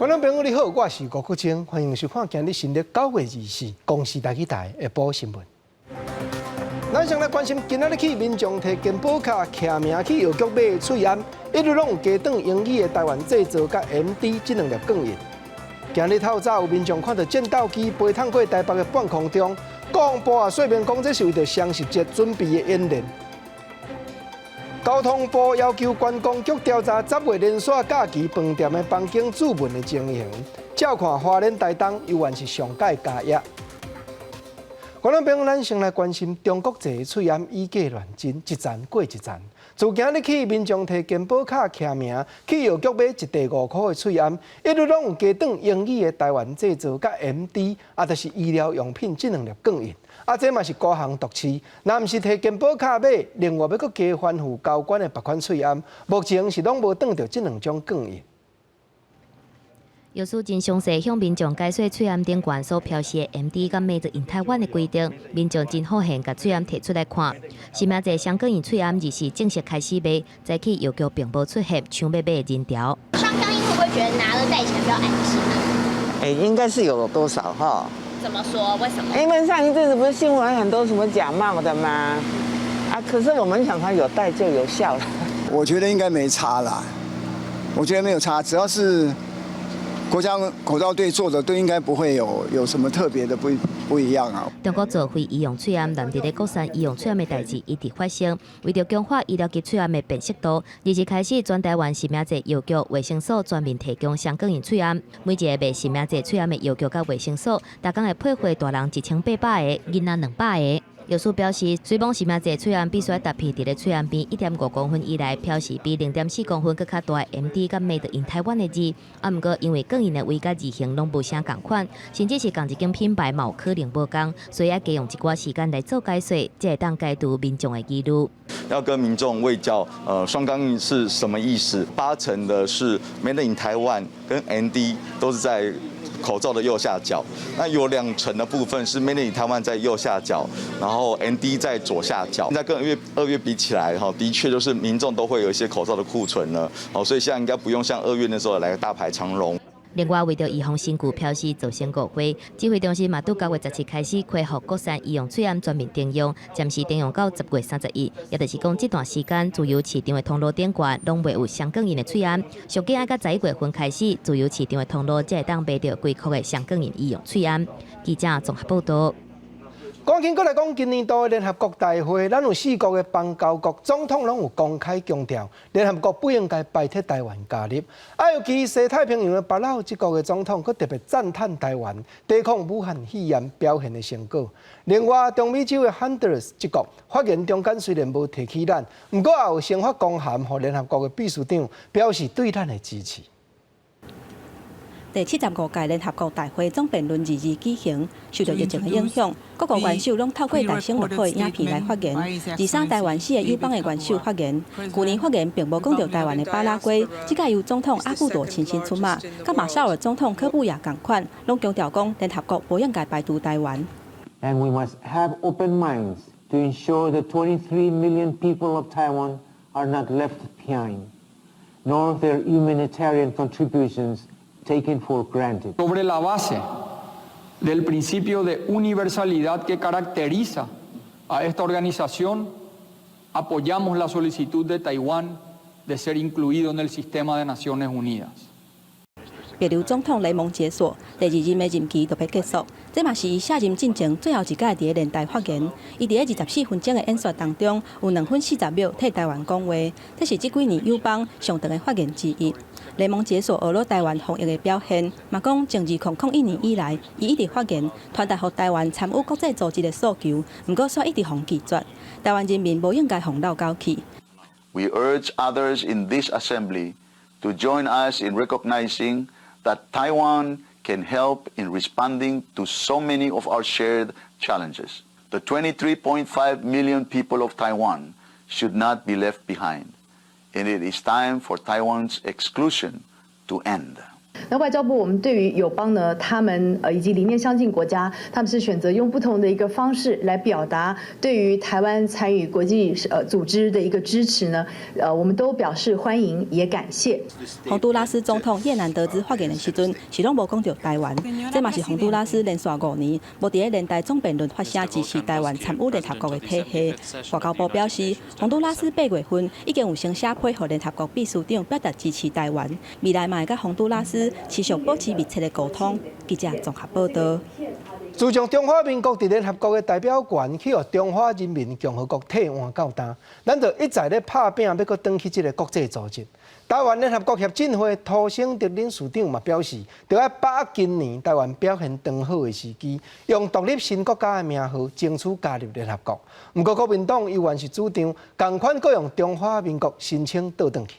观众朋友你好，我是吴国清，欢迎收看今日新历9月24公视台台下晡新闻。咱先来关心今仔日起，民众摕健保卡徛名去药局买喙安，一律拢有加长英语的台湾制造甲 MD 这2粒供应。今日透早有民众看到战斗机飞通过台北的半空中，国防部也说明讲，这是为着双十节准备的演练。交通部要求观光局调查10月连锁假期饭店的房间注文的情形，照看花莲台东犹原是上届加压。观众朋友，咱先来关心中国籍的喙安以假乱真，一站过一站。自今日起，民众摕健保卡徛名去药局买一袋5块的喙安，一律拢有加长英语的台湾制造甲 MD， 就是医疗用品这2粒供应。这嘛是高行毒市，若毋是摕健保卡买，另外要搁加翻付交关的别款喙安，目前是拢无挡到这2种供应。药师真详细向民众解说喙安顶管所标示的 MD 甲 Made in Taiwan 的规定，民众真好闲，甲喙安摕出来看。新明这香港因喙安24正式开始卖，早起药局并无出现抢要买的人潮。双钢印会不会觉得拿了带起来比较安心啊？应该是有多少哈？怎么说？为什么？因为上一阵子不是新闻很多什么假冒的吗？可是我们想它有带就有效了。我觉得应该没差啦，我觉得没有差，只要是国家口罩队做的，都应该不会有什么特别的不一样啊。中国做非医用喙安，南地的国产医用喙安的代志一直发生。为着强化医疗级喙安的辨识度，2日开始，全台湾新名制药局、卫生所专门提供香港人喙安。每一个卖新名制喙安的药局甲卫生所，逐工会配货大人1800个，囡仔200个。药师表示，虽讲新名制喙安必须搭配伫咧喙安边1.5公分以内，表示比0.4公分更较大的 MD 甲 Made in Taiwan 的字。毋过因为供应的位甲字型拢无啥共款，甚至是同一间品牌嘛有可能无共，所以要加用一寡时间来做解说，才会当解读民众的疑虑。要跟民众卫教，双钢印是什么意思？80%的是 Made in Taiwan 跟 MD 都是在口罩的右下角，那有2成的部分是 Made in Taiwan 在右下角，然后 MD 在左下角。现在跟2月比起来，的确就是民众都会有一些口罩的库存了，所以现在应该不用像2月那时候来个大排长龙。另外，为着预防新旧飘逝造成误会，指挥中心嘛拄9月17开始恢复国产医用喙安全面订用，暂时订用到10月31，也就是讲这段时间自由市场的通路顶悬拢袂有香港人的喙安，俗计要到11月份开始，自由市场的通路才会当买到规壳的香港人医用喙安。记者综合报道。赶紧过来讲，今年度的联合国大会，咱有4国的邦交国总统拢有公开强调，联合国不应该摆脱台湾加入。尤其西太平洋的巴老这国的总统，佮特别赞叹台湾抵抗武汉肺炎表现的成果。另外，中美洲的 Honduras 这国发言中间虽然无提起咱，不过也有先发公函，和联合国的秘书长表示对咱的支持。第75届联合国大会总辩论日举行，受到疫情的影响，各国元首拢透过大声录好的影片来发言。23台湾4个友邦的元首发言，去年发言并无讲到台湾的巴拉圭，这届由总统阿布多亲身出马，甲马绍尔总统科布亚同款，拢强调讲联合国不应该排除台湾。And we must have open minds to ensure the 23 million people of Taiwan are not left behind, nor their humanitarian contributions taken for granted. Sobre la base del principio de universalidad que caracteriza a esta organización, apoyamos la solicitud de Taiwán de ser incluido en el sistema de Naciones Unidas. 别留总统雷蒙解锁，第2任的任期就要结束，这嘛是伊卸任进程最后一届伫咧联台发言。伊伫咧24分钟的演说当中，有2分40秒替台湾讲话，这是这几年友邦上长的发言之一。雷蒙解锁俄罗台湾防疫的表现，嘛讲从2001年以来，伊一直发言传达予台湾参与国际组织的诉求，不过却一直互拒绝。台湾人民无应该互闹交气。We urge others in this assembly to join us in recognizing that Taiwan can help in responding to so many of our shared challenges. The 23.5 million people of Taiwan should not be left behind, and it is time for Taiwan's exclusion to end. 那外交部我们对于友邦呢，他们以及理念相近国家，他们是选择用不同的一个方式来表达对于台湾参与国际组织的一个支持呢，我们都表示欢迎也感谢。洪都拉斯总统叶南德兹发言的时阵，是拢无讲到台湾，这嘛是洪都拉斯连续5年无伫咧联大总辩论发声支持台湾参与联合国的体系。外交部表示，洪都拉斯8月份已经有声写配合联合国秘书长表达支持台湾，未来嘛会甲洪都拉斯持续保持密切的沟通。记者综合报道。自从中华民国伫联合国的代表权去予中华人民共和国替换到今，咱就一再咧拍拼要搁转去这个国际组织。台湾联合国协进会涂省德理事长嘛表示，就要把握今年台湾表现良好的时机，用独立新国家的名号争取加入联合国。不过国民党依然是主张，同款搁用中华民国申请倒转去。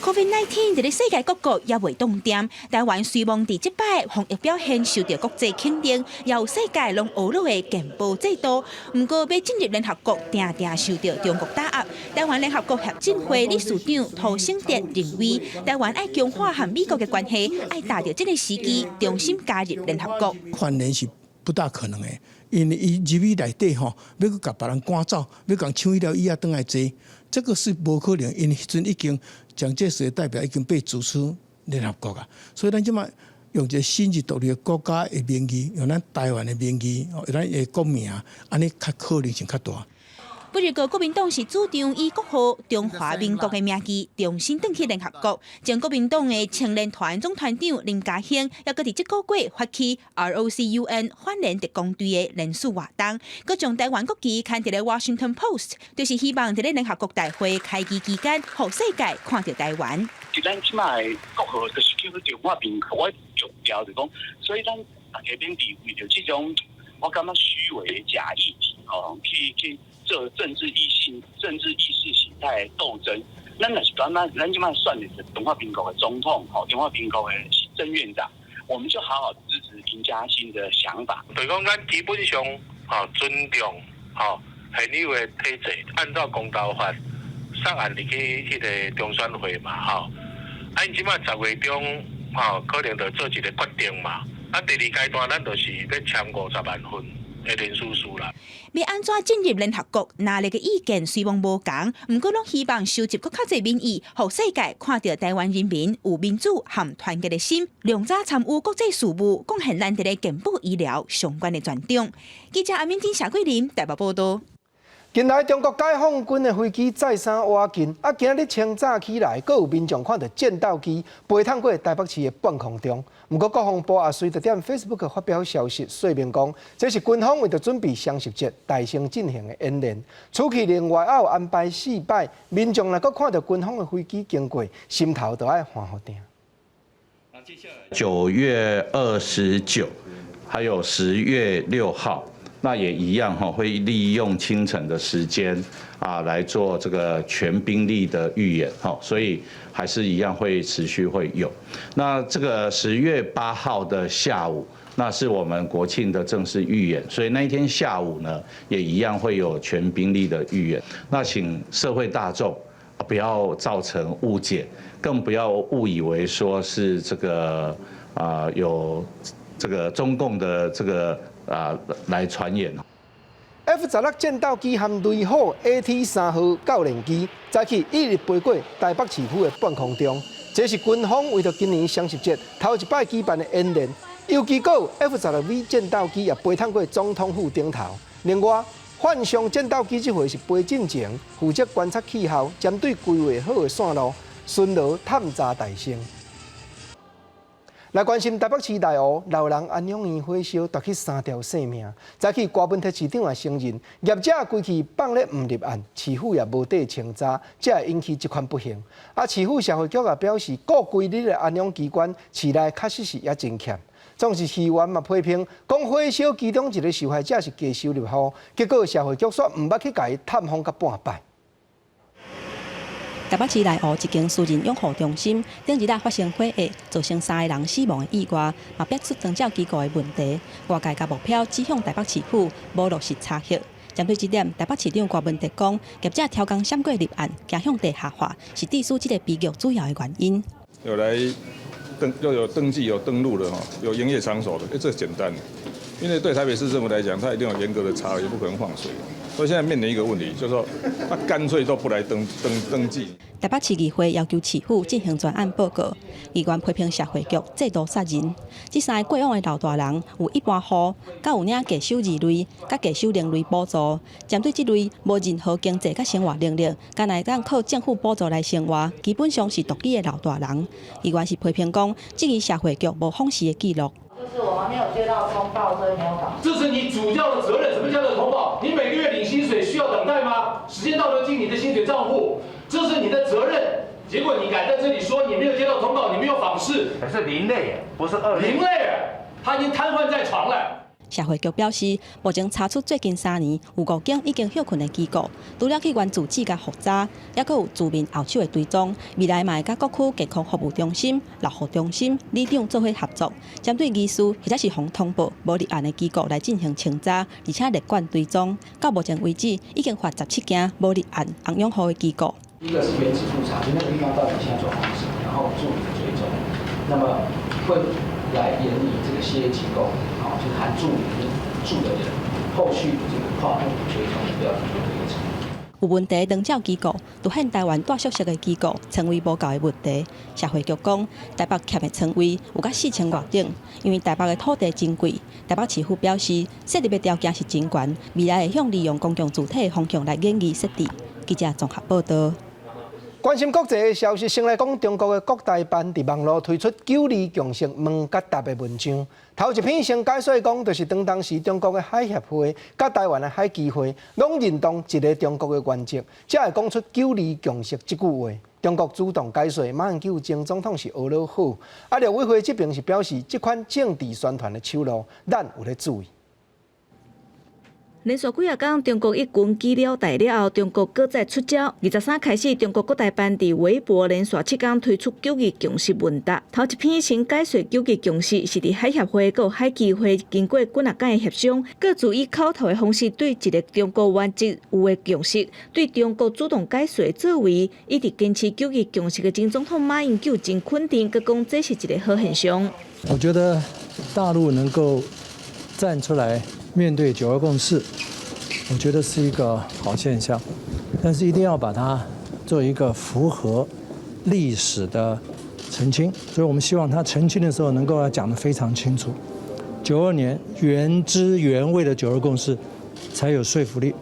COVID-19 在世界各国也未动点，台湾虽望伫即摆防疫表现受到国际肯定，也有世界拢学落的健保制度。不过要进入联合国，定定受到中国打压。台湾联合国协进会理事长涂省德认为，台湾爱强化和美国的关系，爱打着这个时机，重新加入联合国。换人是不大可能的，因为伊入去内底吼，要去甲别人赶走，要讲抢伊了以后倒来坐，这个是无可能，因为迄阵已经。蒋介石的代表已经被逐出联合国啊，所以咱即马用一个新一独立的国家的名义，用咱台湾的名义，用咱的国名，安尼较可能性较大。不过，国民党是主张以国号中华民国的名义重新登去联合国。将国民党的青年团总团长林嘉兴，也搁伫即个月发起 ROCUN 反联特工队的联署活动，搁将台湾国旗刊伫咧 Washington Post， 就是希望伫咧联合国大会开机期间，互世界看到台湾。咱即卖国号就是叫做中华民国，我强调就讲，所以咱大家免伫为着即种我感觉虚伪的假议题去做政治意识形态斗争。咱若是咱即卖选的是中华民国的总统，中华民国的行政院长，我们就好好支持林嘉欣的想法。就是讲，咱基本上尊重现有的体制，按照公道法上案入去迄个中选会嘛，因即卖10月中可能就做一个决定嘛。第2阶段咱就是要签50万份的联署书啦。要安怎进入联合国？哪里个意见虽然无同，不过拢希望收集更较侪民意，互世界看到台湾人民有民主和团结的心，量早参与国际事务，贡献咱哋嘅健保医疗相关的专长。记者阿敏婷、夏桂林台北报道。近来中国解放军的飞机再三挖进，今日清早起来，阁有民众看到战斗机飞通过台北市的半空中。不过国防部也随着点 Facebook 发表消息说明讲，这是军方为着准备双十节大型进行的演练。此去另外还有安排4摆，民众若阁看到军方的飞机经过，心头都爱欢好定。9月29，还有10月6号。那也一样会利用清晨的时间来做这个全兵力的预演所以还是一样会持续会有。那这个10月8号的下午，那是我们国庆的正式预演，所以那一天下午呢，也一样会有全兵力的预演。那请社会大众不要造成误解，更不要误以为说是这个有这个中共的这个。来传言。F-16战斗机和雷虎 AT-3号教练机，早起一日飞过台北市区的半空中。这是军方为了今年双十节头一摆举办的演练。尤其有 F-16V 战斗机也飞通过总统府顶头。另外，幻象战斗机这回是飞进前负责观察气候，针对规划好的线路，巡逻探查大胜。来关心台北市内湖老人安养院火烧，夺去3条性命。早起高本特市长也承认，业者规气放咧唔立案，市府也无底清查，才会引起这款不幸。市府社会局也表示，各规律的安养机关市内确实是也真欠。总是议员嘛批评，讲火烧其中一个受害者是假收入户，结果社会局说唔捌去甲伊探访甲半摆。台北市内湖一间私人养护中心，顶日发生火灾，造成3个人死亡的意外，嘛逼出长照机构的问题。外界甲目标指向台北市府，无落实查核。针对这点，台北市长郭文德讲，业者超工闪过立案，走向地下化，是致使这个悲剧主要的原因。有来要有登记、有登录的哈，有营业场所的，这简单。因为对台北市政府来讲，它一定有严格的查，也不可能放水。所以现在面临一个问题，就是说，他干脆都不来登记。台北市议会要求市府进行专案报告，议员批评社会局制度杀人。这3个过往的老大人有一般户，甲有领价收2类，甲价收0类补助。针对这类无任何经济甲生活能力，敢来当靠政府补助来生活，基本上是独居的老大人。议员是批评讲，这个社会局无访视的记录。就是我们没有接到通报，所以没有访。这是你主要的责任。什么叫做通报？你每个月领薪水需要等待吗？时间到就进你的薪水账户，这是你的责任。结果你敢在这里说你没有接到通报，你没有访视，是0类，不是2类。0类，他已经瘫痪在床了。社会局表示，目前查出最近3年有5间已经休困的机构，除了去原自治甲复查，也佫有居民后手的追踪。未来嘛会甲各区健康服务中心、老护中心、里长做伙合作，针对疑似或者是防通报无立案的机构来进行清查，而且立管追踪。到目前为止，已经发17间无立案红用户的机构。第一个是原址复查，就那个地方到底现在状况是什么，然后助理的追踪，那么会来研拟这个些机构。就是含助理跟住的人，后续这个跨部追踪的标准做流程。有问题登记机构，独限台湾大宿舍的机构，称谓无够的问题。社会局讲，台北欠的称谓有甲4000外顶，因为台北的土地真贵。台北市府表示，设立的条件是真悬，未来会向利用公共主体的方向来研议设置。记者综合报道。关心国际的消息，先来讲中国的各台办伫网络推出9字共识问甲答的文章。头一篇先解说讲，就是当时中国的海协会甲台湾的海基会拢认同一个中国的原则，才会讲出9字共识这句话。中国主动解说，马英九前总统是学得好，陆委会这边是表示，这款政治宣传的手路，咱有咧注意。连续几啊天，中国一军击了台了后，中国搁再出招。23开始，中国各台办伫微博连续7天推出9字共识问答。头一篇先解说9字共识是伫海协会、佮海基会经过几啊天的协商，各自以口头的方式对一个中国原则有的共识，对中国主动解说作为一直坚持9字共识的前总统马英九真肯定，佮讲这是一个好现象。我觉得大陆能够站出来面对9·2共识，我觉得是一个好现象，但是一定要把它做一个符合历史的澄清。所以我们希望他澄清的时候能够要讲得非常清楚。92年原汁原味的9·2共识才有说服力。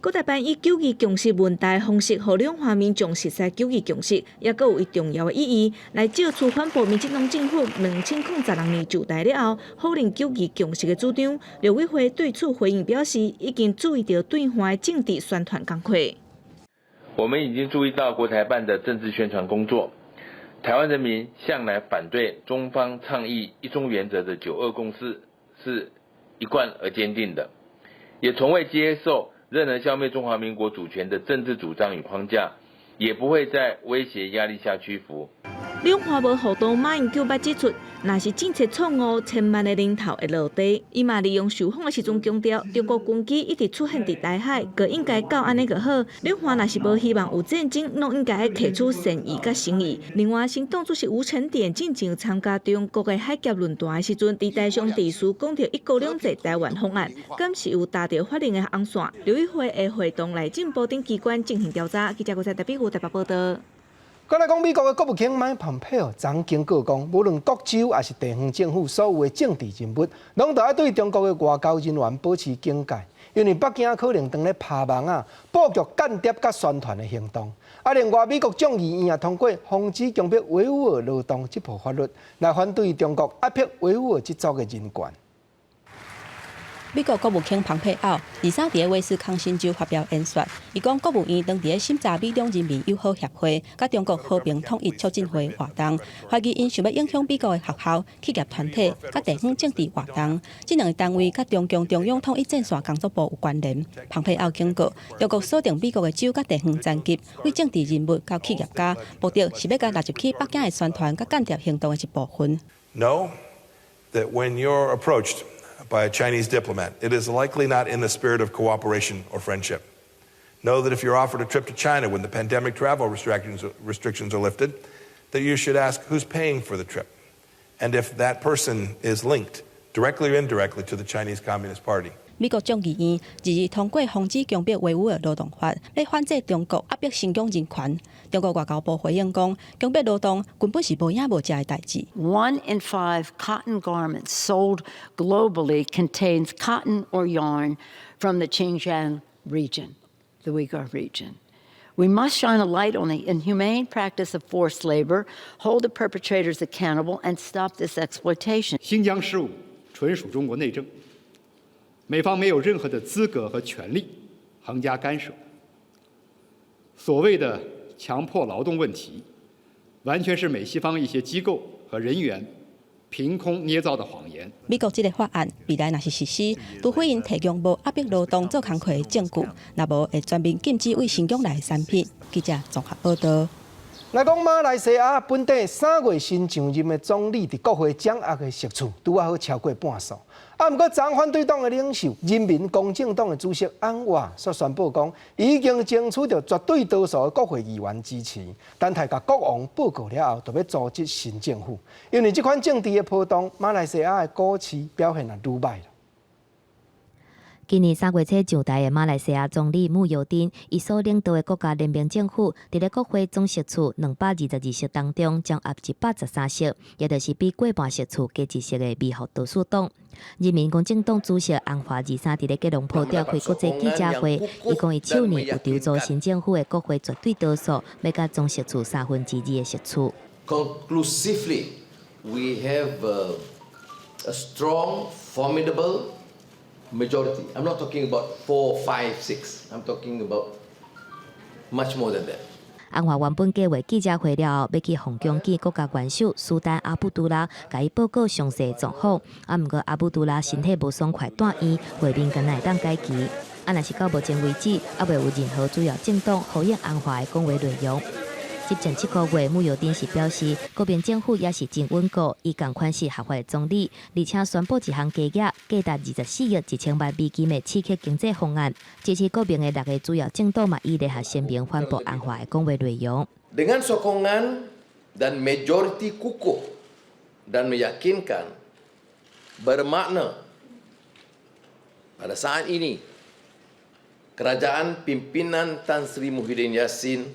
各台办以9字共识问答的方式，互两方面重视9字共识，也佫有一重要的意义，来借此反驳民进党政府2012年就台了后否认9字共识的主张。陆委会对此回应表示，已经注意到对方的政治宣传工作。我们已经注意到国台办的政治宣传工作。台湾人民向来反对中方倡议一中原则的9·2共识是一贯而坚定的，也从未接受任何消灭中华民国主权的政治主张与框架，也不会在威胁压力下屈服。两岸无互动，马英九捌指出，若是政策错误，千万的零头会落地。伊嘛利用受访的时阵强调，中国军机一直出现伫台海，个应该到安尼就好。两岸若是无希望有战争，拢应该摕出善意甲诚意。另外，新党主席吴成典进前参加中国的海峡论坛的时阵，伫台上地书讲到一国两制台湾方案，敢是有达到法令的红线。陆委会的会动来进步等机关进行调查。记者郭在台北台北报道。再来讲，美国的国务卿麦蓬佩奥曾经告讲，无论各州还是地方政府所有的政治人物，拢得要对中国的外交人员保持警戒，因为北京可能当咧拍网啊，布局间谍甲宣传的行动。另外，美国众议院也通过防止强迫维吾尔劳动这部法律，来反对中国压迫维吾尔籍族的人权。美国国务卿蓬佩奥23伫威斯康辛州发表演说，伊讲国务院当伫审查美中人民友好协会甲中国和平统一促进会活动，怀疑因想要影响美国的学校、企业团体甲地方政治活动，这两个单位甲中共中央统一战线工作部有关联。蓬佩奥警告，中国锁定美国的州甲地方残疾，为政治人物甲企业家，目的是要甲纳入去北京的宣传甲间谍行动的一部分。Know that when you're approached by a Chinese diplomat, it is likely not in the spirit of cooperation or friendship. Know that if you're offered a trip to China when the pandemic travel restrictions are lifted, that you should ask who's paying for the trip. and if that person is linked directly or indirectly to the Chinese Communist Party. 美国众议院日通过防止强迫维吾尔劳动法，来反制中国压迫新疆人权。中国外交部回应讲，强迫劳动根本是无影无迹的代志。1 in 5 cotton garments sold globally contains cotton or yarn from the Xinjiang region, the Uyghur region. We must shine a light on the inhumane practice of forced labor, hold the perpetrators accountable, and stop this exploitation. 新疆事务纯属中国内政。美方没有任何的资格和权利横加干涉。所谓的强迫劳动问题，完全是美西方一些机构和人员凭空捏造的谎言。美国这个法案未来若是实施，除非因提供无压迫劳动做工课的证据，若无会全面禁止为新疆来的产品。记者综合报道。来讲马来西亚本地3月新上任的总理，伫国会掌握的席次拄好超过半数。毋过，昨反对党的领袖、人民公正党的主席安华所宣布讲，已经争取到绝对多数的国会议员支持。但大甲国王报告了后，就要组织新政府。因为这款政治的波动，马来西亚的股市表现也愈歹了。今年3月初上台的马来西亚总理慕尤丁，伊所领导的国家联盟政府，伫咧国会总席次222席当中，将压113席，也就是比过半席次加一席的美好多数党。人民公正党主席安华23伫咧吉隆坡召开国际记者会，伊讲伊去年有筹组新政府的国会绝对多数，要甲总席次2/3的席次。Conclusively, we have a strong, formidable majority. I'm not talking about 4, 5, 6. I'm talking about much more than that. 安华原本计划记者会了后，要去洪江见国家元首苏丹阿卜杜拉，甲伊报告详细状况。毋过阿卜杜拉身体无爽快，断院，会面敢会当改期。若是到目前为止，还未有任何主要政党回应安华的讲话内容。执政7个月，慕尤丁是表示，国民政府也是真稳固，伊同款是合法的总理，而且宣布一项加价达24亿1,000万美金的刺激经济方案。支持国民的6个主要政党嘛，伊联合声明反驳安华的讲话内容。Dengan sokongan dan majoriti kukuh dan meyakinkan bermakna pada saat ini kerajaan pimpinan Tan Sri Muhyiddin Yassin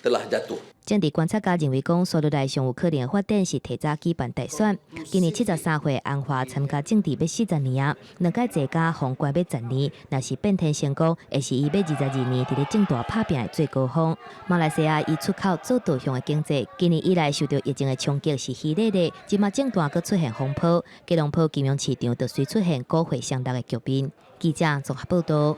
telah jatuh. 政治观察家认为，讲所来上有可能的发展是提早举办大选。今年73岁安华参加政治要40年啊，2届坐驾封关要10年，若是变天成功，会是伊要22年伫咧政大拍拼的最高峰。马来西亚以出口做导向的经济，今年以来受到疫情的冲击是稀累的，即马政大佫出现风波，吉隆坡金融市场就随出现股汇上落的局面。记者综合报道。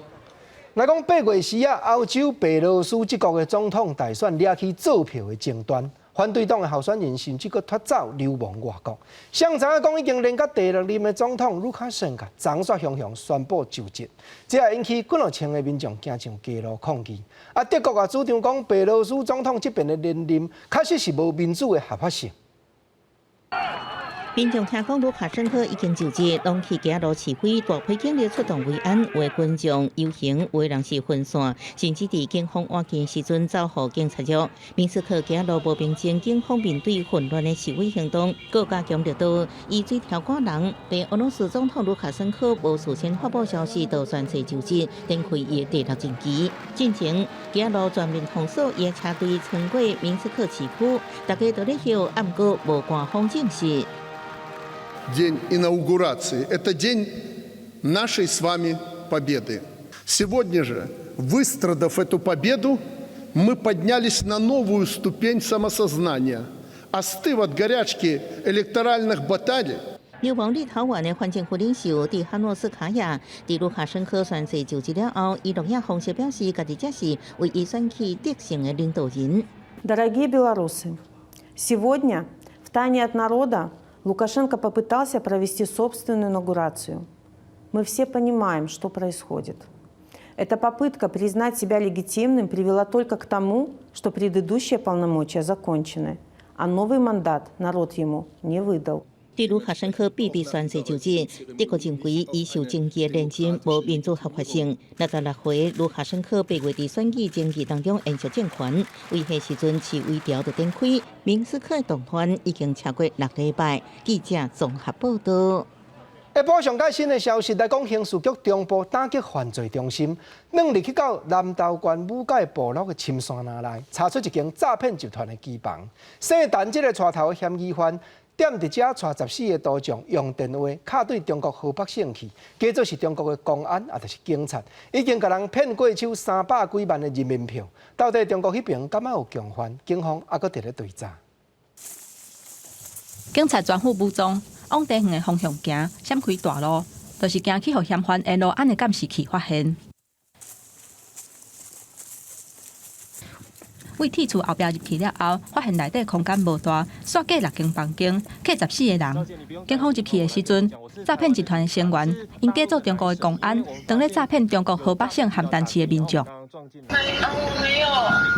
来讲8月时啊，欧洲白罗斯这国的总统大选惹起造票的争端，反对党的候选人甚至佫脱走流亡外国。上早讲已经连甲第6任的总统卢卡申科张雪雄雄宣布就职，这也引起几落千的民众行上街路抗议。德国也主张讲白罗斯总统这边的连任确实是无民主的合法性。民众听讲卢卡申科已经就职，拢去街路示威，大批警力出动维安，为群众游行，为人是分散，甚至伫警方换件时阵走互警察局。明斯克街路无平静，警方面对混乱的示威行动，更加强调到以水条赶人，对俄罗斯总统卢卡申科无事先发布消息就宣誓就职，展开伊第6任期。进前街路全面封锁，伊车队穿过明斯克市区，大家都咧叫，毋过无官方证实。День инаугурации – это день нашей с вами победы. Сегодня же, выстрадав эту победу, мы поднялись на новую ступень самосознания, остыв от горячки электоральных баталий. 流亡立陶宛的反政府领袖蒂哈诺斯卡亚，伫卢卡申科宣誓就职了后，以录影方式表示，家己才是为伊选举得胜的领导人。Дорогие белорусы, сегодня в тайне от народа Лукашенко попытался провести собственную инаугурацию. Мы все понимаем, что происходит. Эта попытка признать себя легитимным привела только к тому, что предыдущие полномочия закончены, а новый мандат народ ему не выдал. 对卢卡申科秘密宣誓就职，德国认为伊受争议的认真无民主合法性。66岁卢卡申科8月伫选举争议当中延续政权，为迄时阵市微调就展开，明斯克动团已经超过6礼拜。记者综合报道。下晡上最新的消息来讲，刑事局中部打击犯罪中心2日去到南投县武界部落的深山林内，查出一间诈骗集团的机房。姓陈这个带头的嫌疑犯，踮伫遮带14个图像，用电话敲对中国河北省去，假做是中国的公安，也就是警察，已经甲人骗过手300几万的人民票。到底中国迄边敢有共犯？警方还佫伫咧追查。警察全副武装，往地远的方向行，闪开大路，就是惊去互嫌犯沿路安的监视器发现。为铁厝后壁入去了后，发现内底空间无大，刷过6间房间，客14个人。警方入去的时阵，诈骗集团的成员因假做中国的公安，当咧诈骗中国河北省邯郸市的民众。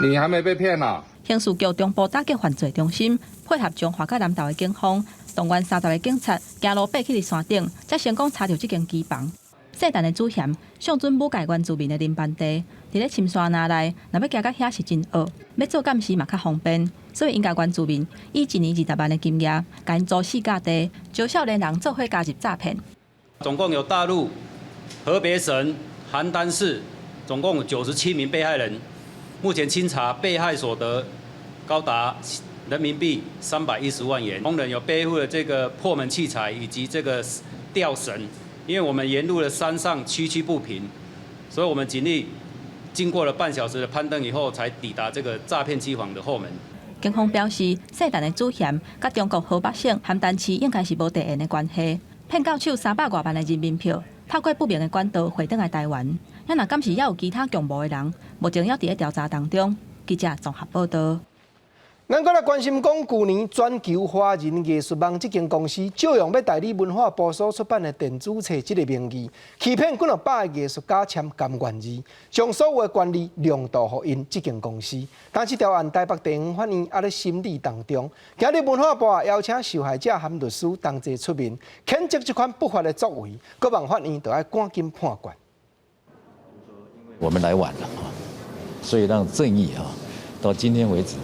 你还没被骗啊？刑事局中部打击犯罪中心配合中华甲南投的警方，动员30个警察行路爬去伫山顶，才成功查到这间机房。姓陈的主嫌上准武界原住民的林班地，伫咧深山林内，若要行到遐是真恶，要做监视嘛较方便，所以因甲原住民以1年20万的金额，甲因租4甲地，招少年人做伙加入诈骗。总共有大陆、河北省、邯郸市，总共有97名被害人。目前清查被害所得高达人民币310万元。工人有背负了这个破门器材以及这个吊绳。因为我们沿路的山上崎岖不平，所以我们警力经过了半小时的攀登以后，才抵达这个诈骗机房的后门。警方表示，姓陈的主嫌甲中国河北省邯郸市应该是无地缘的关系，骗到手300多万的人民票，透过不明的管道回转来台湾。若敢是也有其他共谋的人，目前还伫咧调查当中。记者综合报道。咱搁来关心讲，去年全球华人艺术网这间公司，借用要代理文化部所出版的电子册这个名义，欺骗几落百个艺术家签甘愿字，将所有的权利量度给因这间公司。但这条案台北地方法院还咧审理当中，今日文化部邀请受害者含律师同齐出面，谴责这款不法的作为，各望法院就要赶紧判决。我们来晚了啊，所以让正义到今天为止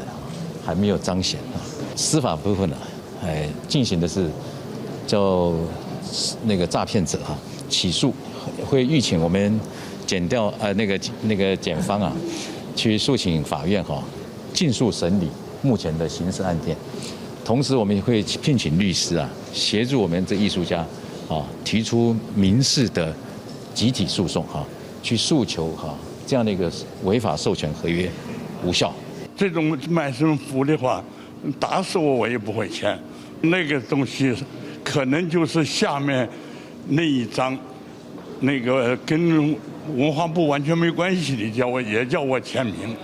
还没有彰显啊。司法部分进行的是叫那个诈骗者起诉，会预请我们检调那个检方去诉请法院尽速审理目前的刑事案件。同时，我们也会聘请律师协助我们这艺术家提出民事的集体诉讼去诉求这样的一个违法授权合约无效。这种卖身服的话，打死我也不会签。那个东西可能就是下面那一张，那个跟文化部完全没关系的，叫我签名。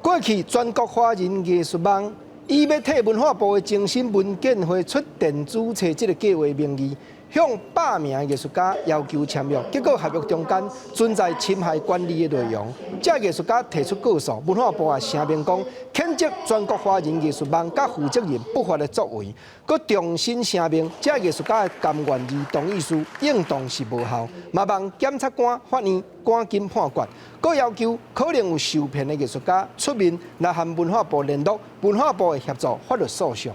过去全国华人艺术网以要替文化部的精神文件会出电子册这个计划名义，向100名艺术家要求签约，结果合约中间存在侵害权利的内容。这艺术家提出告诉，文化部也声明讲，谴责全国华人艺术网甲负责人不法的作为，佮重新声明，这艺术家的甘愿字同意书应当是无效，嘛望检察官、法院赶紧判决，佮要求可能有受骗的艺术家出面来和文化部联络，文化部会协助法律诉讼。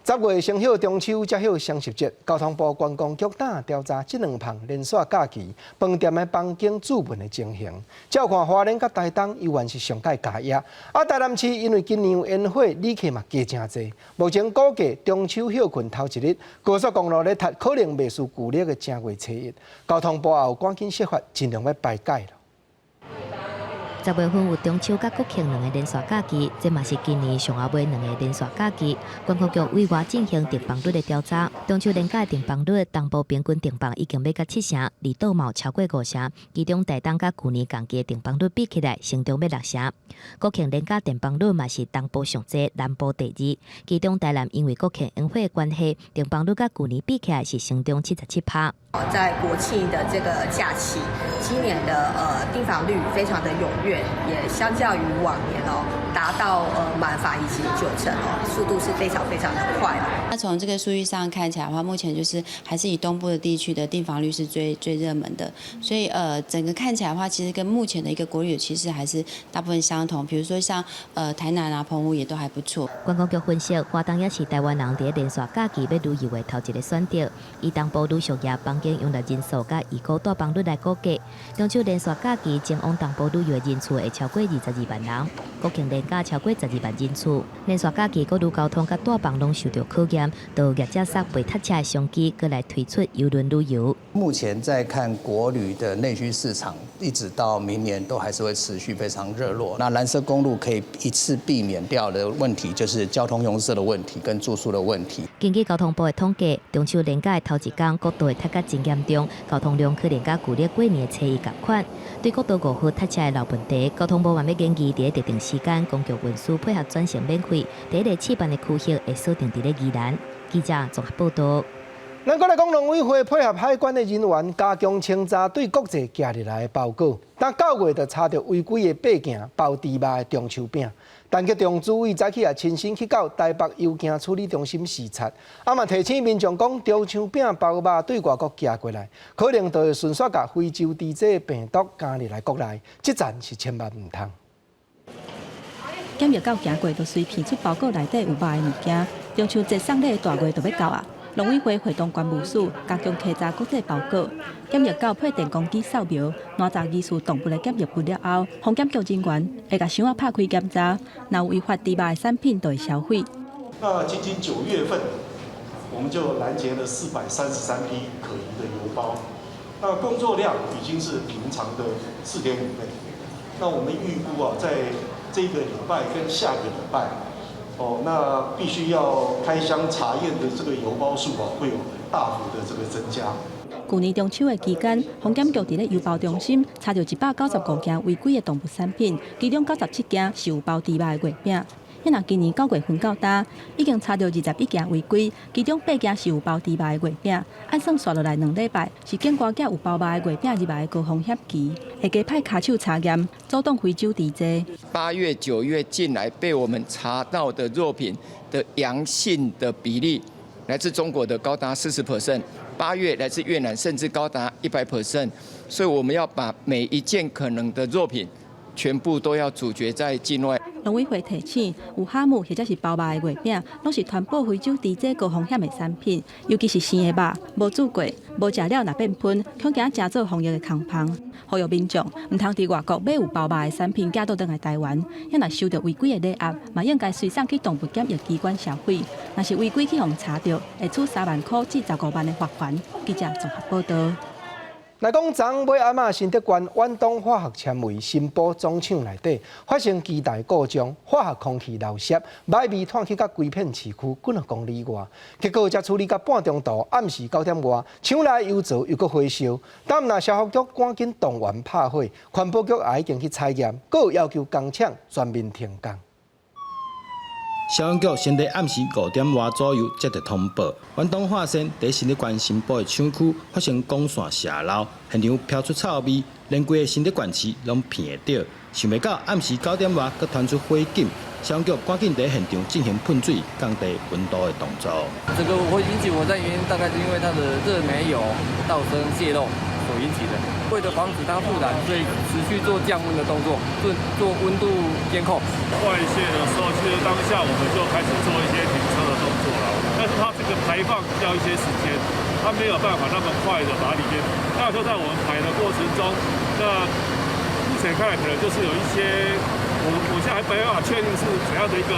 10月先晓中秋，才晓双十节。交通部观光局等调查这2项连续假期饭店的房间注文的情形。照看花莲甲台东依然是上界加压，台南市因为今年有烟火，旅客嘛加真济。目前估计中秋休困头一日，高速公路咧塌可能未输旧历的正月初一。交通部也有赶紧设法，尽量要排解了。10月份有中秋甲国庆2个连续假期，这嘛是今年上后尾2个连续假期。观光局为我进行订房率的调查，中秋连假订房率东部平均订房已经要到7成，离岛嘛超过5成，其中台东甲去年同期订房率比起来，成长要6成。国庆连假订房率嘛是东部上济，南部第2，其中台南因为国庆烟火的关系，订房率甲去年比起来是成长77%。在国庆的这个假期，今年的订房率非常的踊跃，也相较于往年达到满法以及9成哦，速度是非常非常的快。那从这个数据上看起来的话，目前就是还是以东部的地区的订房率是最热门的，所以整个看起来的话，其实跟目前的一个国旅其实还是大部分相同。比如说像台南啊、澎湖也都还不错。观光局分析，花东也是台湾人在连续假期要旅游的头一个选择。以东部旅宿业房间用的人数甲移工大房率来估计，中秋连续假期前往东部旅游的人次会超过22万人，国庆连假超过12万人次。连续假期，各路交通甲大房拢受到考验，都有业者塞备搭车的商机，过来推出邮轮旅游。目前在看国旅的内需市场，一直到明年都还是会持续非常热络。那蓝色公路可以一次避免掉的问题，就是交通拥塞的问题跟住宿的问题。根据交通部的统计，中秋连假的头一天，国道的塞甲真严重，交通量可能甲旧历过年的初一同款。对国道5号塞车的老问题，交通部还要建议在特定时间，公共运输配合转乘免费。第一个试办的区域会锁定在宜兰。记者综合报道。咱国来讲，农委会配合海关的人员加强清查对国际寄入来的包裹。但9月就查到违规的八件包猪肉的中秋饼。但局长朱伟早起也亲身去到台北邮件处理中心视察，嘛提醒民众讲，中秋饼包肉对外国寄过来，可能就会顺续甲非洲猪这病毒加入来国内，这站是千万唔通。检疫到行过，就随骗出包裹内底有肉的物件。中秋节送礼的大月就要到啊！农委会会同关务署加强稽查国际包裹，检疫到配电公鸡扫描，拿查疑似动物的检疫不了后，防检局人员会甲箱仔拍开检查，若有违法猪肉的产品，就会销毁。那仅仅9月份，我们就拦截了433批可疑的邮包，那工作量已经是平常的4.5倍。那我们预估啊，在这个礼拜跟下个礼拜。那必须要开箱查验的这个邮包数会有大幅的这个增加。去年中秋的期间，防检局伫咧邮包中心查到195件违规的动物产品，其中97件是有包猪肉的月饼。若今年9月份到今，已经查到21件违规，其中8件是有包猪肉的月饼。按算算落来2礼拜，是警官甲有包肉的月饼入来的高风险期，会加派卡手查验，阻挡非洲猪只。8月、9月进来被我们查到的肉品的阳性的比例，来自中国的高达40%， 8月来自越南甚至高达100%，所以我们要把每一件可能的肉品全部都要阻绝在境外。农委会提醒，有哈姆或者是包肉的月饼，拢是传播非洲猪只高风险的产品，尤其是生的肉，无煮过、无食了若变喷，恐惊加做防疫的空旁。呼吁民众唔通伫外国买有包肉的产品寄倒转来台湾，要若收到违规的礼盒，嘛应该随送去动物检疫机关销毁。若是违规去互查到，会处3万块至15万的罚款。记者综合报道。来讲，昨尾暗新德县远东化学纤维新埔总厂内底发生机台故障，化学空气漏泄，霾味窜起到规片市区几公里外，结果才处理到半中途，暗时9点外，厂内油槽又搁火烧。当那消防局赶紧动员拍火，环保局也已经去采验，搁有要求工厂全面停工。消防局先在暗时5点外左右接到通报，远东化纤在新德县新埔的厂区发生光线泄漏，现场飘出臭味，连规个新德县市拢闻得到。想袂到暗时9点外，佮传出火警，消防局赶紧在现场进行喷水、降低温度的动作。这个会引起火灾原因，大概是因为它的热煤油道生泄漏所引起的。为了防止它复燃，所以持续做降温的动作，做温度监控。外泄的时候，其实当下我们就开始做一些停车的动作了。但是它这个排放要一些时间，它没有办法那么快的把里面。那就在我们排的过程中，那目前看来可能就是有一些，我现在还没办法确定是怎样的一个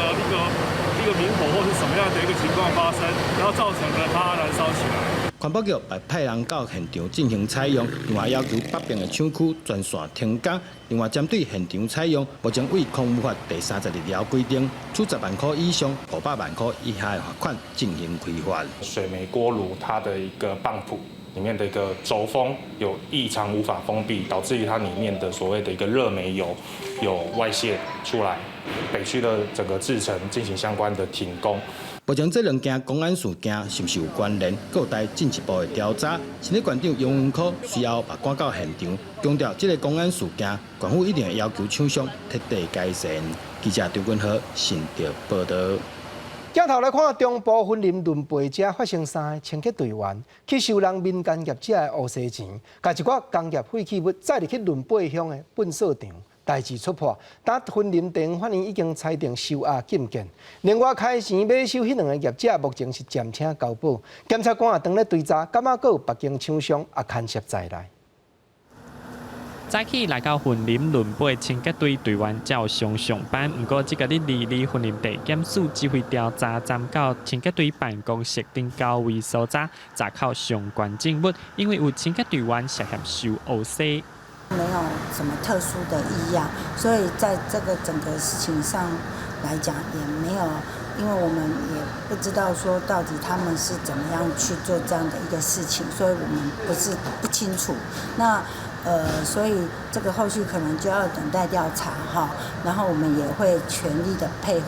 明火或是什么样的一个情况发生，然后造成了它燃烧起来。环保局也派人到现场进行采样，另外要求北边的厂区全线停工。另外针对现场采样，目前为空污法第32条规定，处10万块以上500万块以下的罚款进行开发。水煤锅炉它的一个泵浦里面的一个轴封有异常无法封闭，导致于它里面的所谓的一个热煤油有外泄出来。北区的整个制程进行相关的停工。目前这两件公安事件是不是有关联，佫有待进一步的调查。新的县长杨文科随后也赶到现场，强调这个公安事件，县府一定会要求厂商彻底改善。记者张君豪新竹报道。镜头来看，中部婚林轮背者发生3个清洁队员去收人民间业者的乌西钱，甲一寡工业废弃物载入去轮背乡的粪扫场。代志出破，但婚林地方法院已经裁定收押禁见。另外，开钱买收迄2个业者，目前是暂请交保。检察官也当咧追查，敢嘛佫有别间厂商也牵涉在内。早起来到婚林轮背清洁队队员照常上班，不过这个日离婚林地检署指挥调查站到清洁队办公室顶高位所在，查考相关证物，因为有清洁队员涉嫌收乌西。没有什么特殊的异样，所以在这个整个事情上来讲也没有，因为我们也不知道说到底他们是怎么样去做这样的一个事情，所以我们不清楚。那所以这个后续可能就要等待调查哈，然后我们也会全力的配合。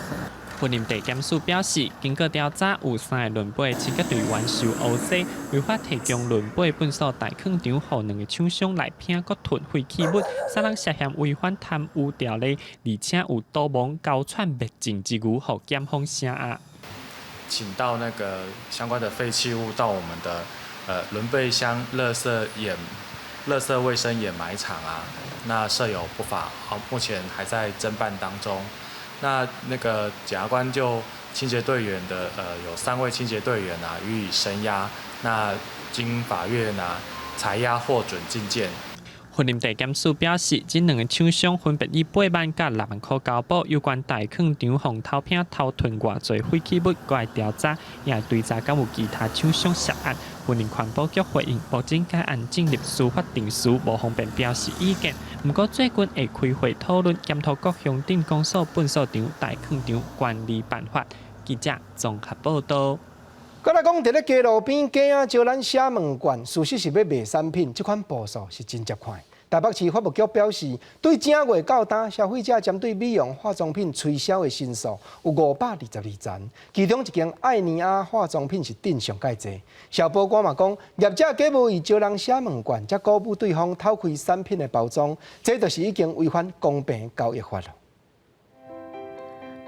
婚林地检署表示，经过调查，有3个轮背清洁队员收乌西，违法提供轮背粪扫大坑场，互2个厂商来拼搁囤废弃物，3人涉嫌违反贪污条例，而且有赌网高串灭证之余，互检方声押。请到那个相关的废弃物到我们的轮背乡垃圾卫生掩埋场啊，那设有不法，目前还在侦办当中。那个检察官就清洁队员的有3位清洁队员啊予以声押，那经法院裁押获准进监。婚林地检署表示，这2个厂商分别以8万甲6万块交保，有关大坑场防偷拼偷囤偌侪废弃物，过来调查，也会追查敢有其他厂商涉案。婚林环保局回应，目前该案进入司法程序，无方便表示意见。不过最近会开会讨论检讨各乡镇公所粪扫场、大坑场管理办法。记者综合报道。再来讲，伫咧街路边鸡仔招咱写问卷，事实是要卖产品，这款步数是真接快。台北市法务局表示，对正月到单消费者针对美容化妆品催销的申诉有522件，其中一件爱尼亚化妆品是顶上介济。消保官嘛讲，业者假无以招人写问卷，才鼓舞对方偷窥产品的包装，这就是已经违反公平交易法了。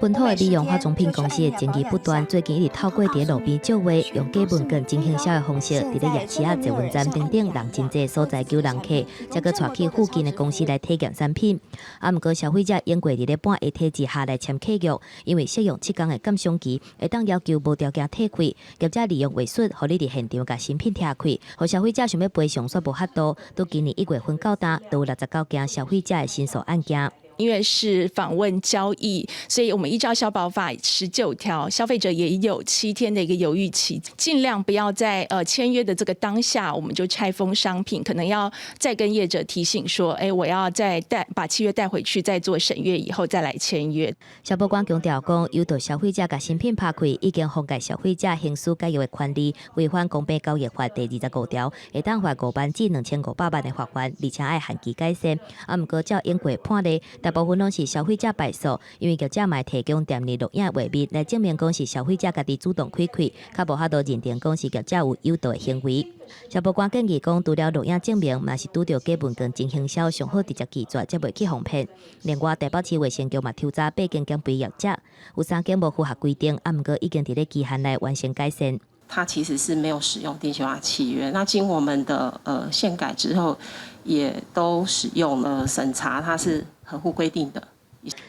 本土的美容化妆品公司的争议不断，最近一直透过伫路边借话，用假问卷进行销的方式，伫咧夜市啊、捷运站等等人真济所在求人客，才搁带去附近的公司来体验产品。啊，不过消费者应过伫咧半下体之下来签契约，因为适用7天的鉴赏期，会当要求无条件退费，业者利用话术，互你伫现场甲新品拆开，互消费者想要赔偿煞无法度。到今年1月份到单，都有69件消费者的申诉案件。因为是访问交易，所以我们依照消保法19条，消费者也有7天的一个犹豫期，尽量不要在签约的这个当下我们就拆封商品，可能要再跟业者提醒说，我要再把契约带回去，再做审阅以后再来签约。消保官强调讲，诱导消费者把新品拍开，已经妨碍消费者行使该有的权利，违反公平交易法第25条，会当罚5万至2500万的罚款，而且要限期改善。啊，不过照英国判例，大部分拢是消费者败诉，因为业者嘛提供店里录影画面来证明讲是消费者家己主动开开，较无法度认定讲是业者有诱导的行为。消保官建议讲，除了录影证明，嘛是拄到假问卷进行销上好直接记载，才袂去哄骗。另外，台北市卫生局嘛抽查8件减肥业者，有3件无符合规定，啊，不过已经伫咧期限内完成改善。它其实是没有使用定型化契约，那经我们的宪改之后，也都使用了审查，它是合乎规定的。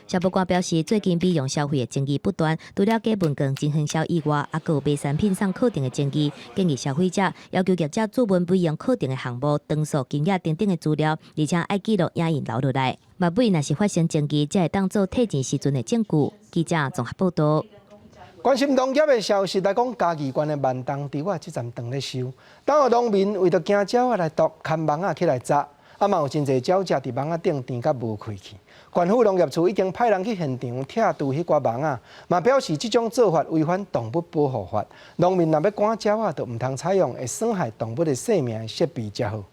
消保官表示，最近美容消费的争议不断，除了假问卷进行销以外，还有卖产品上课程的争议，建议消费者要求业者注文美容课程的项目、长数、金额等等的资料，而且爱记录影印留落来。嘛，尾若是发生争议，才会当做退钱时阵的证据。记者综合报道。关心农业的消息来讲，嘉义县的万东猪仔这站断咧收，当有农民为着惊鸟仔来毒，牵网仔起来扎，啊嘛有真侪鸟只伫网仔顶甜甲无开去。县府农业处已经派人去现场拆除迄寡网仔，嘛表示这种做法违反动物保护法，农民若要赶鸟仔，就唔通采用会损害动物的性命的设备才好。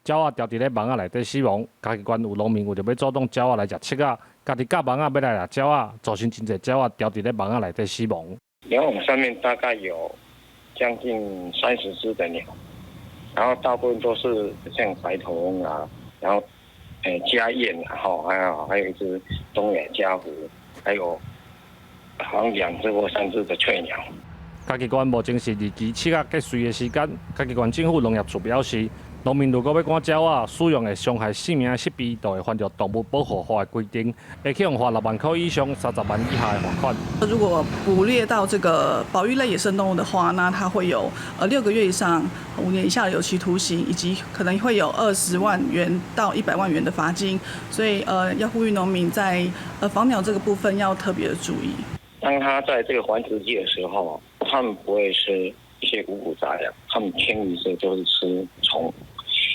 鸟仔掉伫咧网仔内底死亡，家己县有农民为着要主动鸟仔来食翅仔，家己甲网仔要来抓鸟仔，造成真侪鸟仔掉伫咧网仔内底死亡。鸟网上面大概有将近30只的鸟，然后大部分都是像白头翁啊，然后家燕啊，还有一只东亚家狐，还有好像2只或3只的翠鸟。家己县目前是2期翅仔结穗的时间，家己县政府农业处表示，农民如果要赶鸟仔，使用的伤害性命的设备，就会犯着动物保护法的规定，会去用罚6万块以上30万以下的罚款。如果捕猎到这个保育类野生动物的话，那它会有6个月以上5年以下的有期徒刑，以及可能会有20万元到100万元的罚金。所以要呼吁农民在防鸟这个部分要特别的注意。当它在这个繁殖季的时候，它们不会吃一些五谷杂粮，它们偏于是就是吃虫。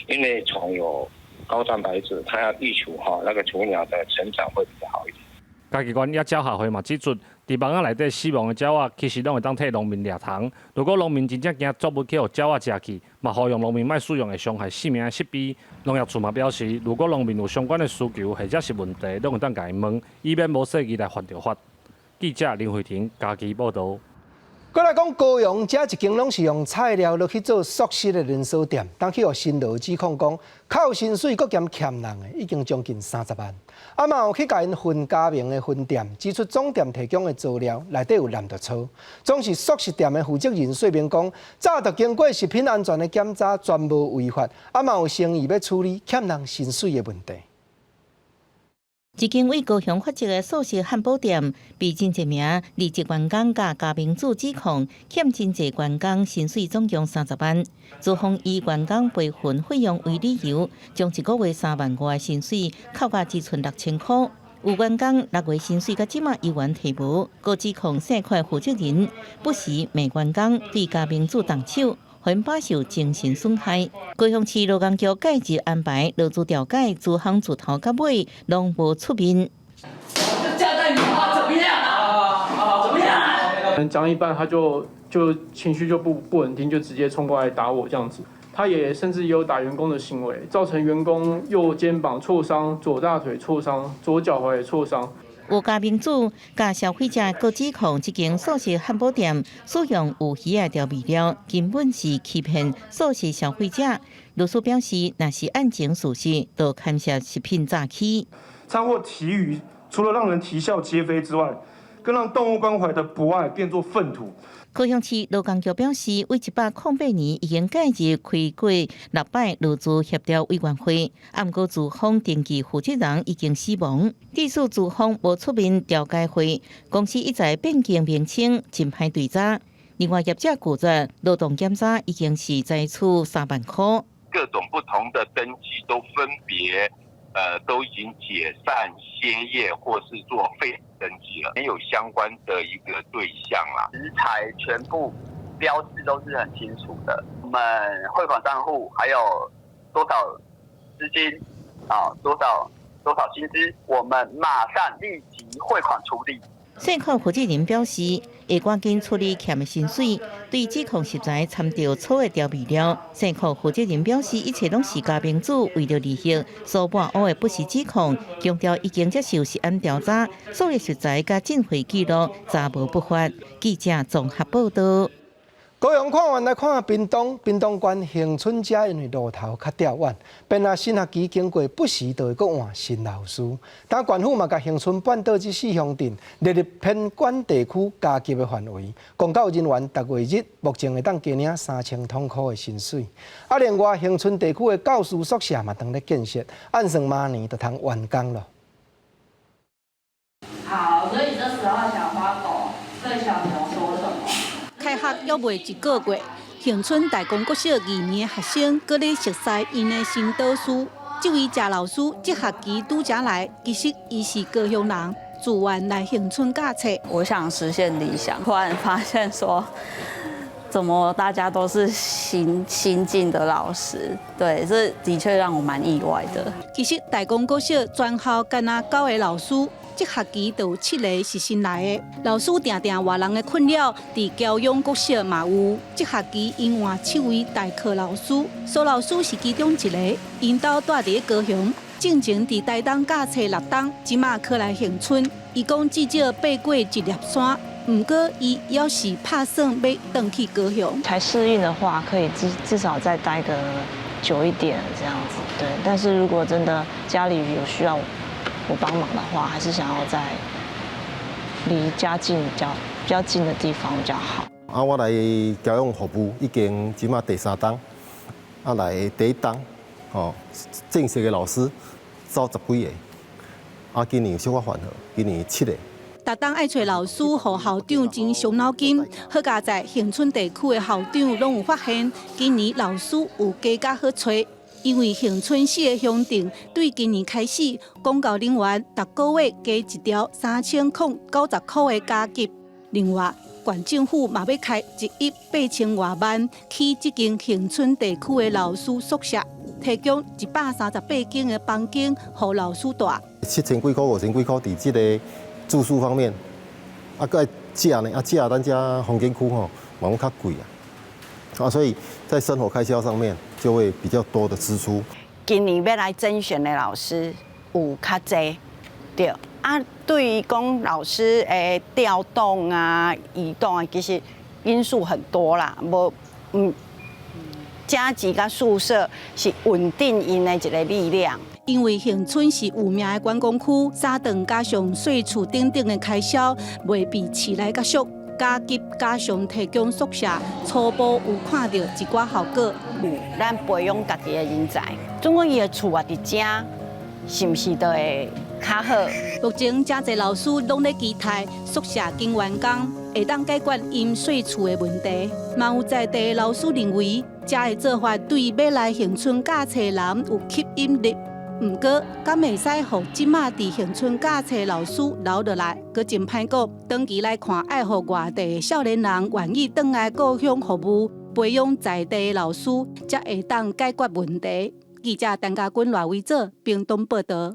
因为虫有高蛋白质，它要滤除那个雏鸟的成长会比较好一点。家己县野鸟协会嘛指出，伫网仔内底死亡的鸟仔，其实拢会当替农民掠虫。如果农民真正惊作物去互鸟仔食去，嘛呼吁农民莫使用会伤害性命的设备。农业处嘛表示，如果农民有相关的需求或者是问题，拢会当甲伊问，以免无细期来犯着法。记者林慧婷家己报道。过来讲，高雄这一间拢是用菜鸟落去做熟食的连锁店，当去互新罗指控讲靠薪水搁兼欠人的，已经将近30万。啊嘛有去甲因分家明的分店，指出总店提供的佐料内底有蓝豆草，总是熟食店的负责人说明讲，早就经过食品安全的检查，全无违法。啊嘛有生意要处理欠人薪水的问题。一间为高雄发迹的素食汉堡店，被真侪名离职员工甲家庭主指控欠真侪员工薪水总共30万，资方以员工培训费用为理由，将一个月3万外的薪水扣甲只剩6000块。有员工6月薪水甲即马依然提无，各指控社会负责人不时骂员工对家庭主动手。还饱受精神损害。高雄市劳工局介入安排劳资调解，资方自头到尾拢无出面。交代你话怎么样啊？怎么样啊？讲一半他就情绪就不稳定，就直接冲过来打我这样子。他也甚至也有打员工的行为，造成员工右肩膀挫伤、左大腿挫伤、左脚踝也挫伤。有家民主甲消费者各指控，这间素食汉堡店使用有鱼的调味料，根本是欺骗素食消费者。律师表示，若是案情属实，就牵涉食品诈欺。餐后提鱼，除了让人啼笑皆非之外，更让动物关怀的博爱变作粪土。高雄市劳工局表示，为108年已经介入开过6摆劳资协调委员会，不过资方登记负责人已经死亡，致使资方无出面调解会，公司一再变更名称，真歹对查。另外，业者拒绝劳动检查已经是裁处3万块。各种不同的登记都分别都已经解散、歇业或是做废登记了，没有相关的一个对象啦。食材全部标示都是很清楚的，我们汇款账户还有多少资金多少薪资，我们马上立即汇款处理。社库负责人表示，会赶紧处理欠的薪水，对指控实在掺着错的调味料。社库负责人表示，一切拢是家民主为了利益所伴乌的不实指控，强调已经接受食安调查，所有食材甲进货记录查无不法。记者综合报道。高雄看完来看屏东县恒春街，因为路头较刁弯，便啊新学期经过不时就会搁换新老师。但县府嘛，甲恒春半岛这4乡镇列入偏管地区加急的范围。公教人员逐月日目前会当加领3000通块的薪水。啊，另外恒春地区的教师宿舍嘛，当咧建设，按算明年就通完工了。好，所以这时候小花狗对小牛说什么？开学约未1个月，恒春大公国小2年的学生搁咧熟悉因的新导师。这位谢老师这学期拄才来，其实伊是高雄人，自愿来恒春教册。我想实现理想，突然发现说，怎么大家都是新进的老师？对，这的确让我蛮意外的。其实大公国小全校干那9个老师。这学期就有7个是新来的。老师定定外人的困扰，伫教养国小嘛有。这学期因换7位代课老师，苏老师是其中一个。因兜住伫高雄，进前伫台东教册6档，即马考来恒春。伊讲至少爬过一粒山。不过，伊要是打算要回去高雄，才适应的话，可以至少再待个久一点这样子。对，但是如果真的家里有需要我帮忙的话，还是想要在离家近比较近的地方比较好。我来教养服务已经即马第3档，来第1档，正式的老师走10几个，今年小可缓和，今年7个。逐档爱找老师，和校长真伤脑筋。好佳在恒春地区的校长拢有发现，今年老师有加较好找，因为恒春市的乡镇对今年开始，公教人员逐个月加一条3090块的加级。另外，县政府嘛要开1亿8千多万起这间恒春地区的老师宿舍，提供138间的房间，予老师住。7000几块、5000几块，伫这个住宿方面，个食呢，食咱家房间区嘛拢较贵所以在生活开销上面就会比较多的支出。今年要来甄选的老师有较济，对对于讲老师的调动移动其实因素很多啦，家级甲宿舍是稳定因的一个力量。因为恒春是有名的观光区，三顿加上税厝等等的开销，袂比市内较俗。加急加上提供宿舍，初步有看到一寡效果。咱培养家己的人才，总共伊的厝伫遮，是毋是都会较好？目前真侪老师拢咧期待宿舍经完工，会当解决因税厝的问题。嘛有在地老师认为，这个做法对要来恒春教册人有吸引力。不过，敢袂使互即马伫恒春教册老师留落来，佫真歹讲。长期来看，爱互外地的少年人愿意转来故乡服务，培养在地老师，才会当解决问题。记者陈家军赖维做屏东报道。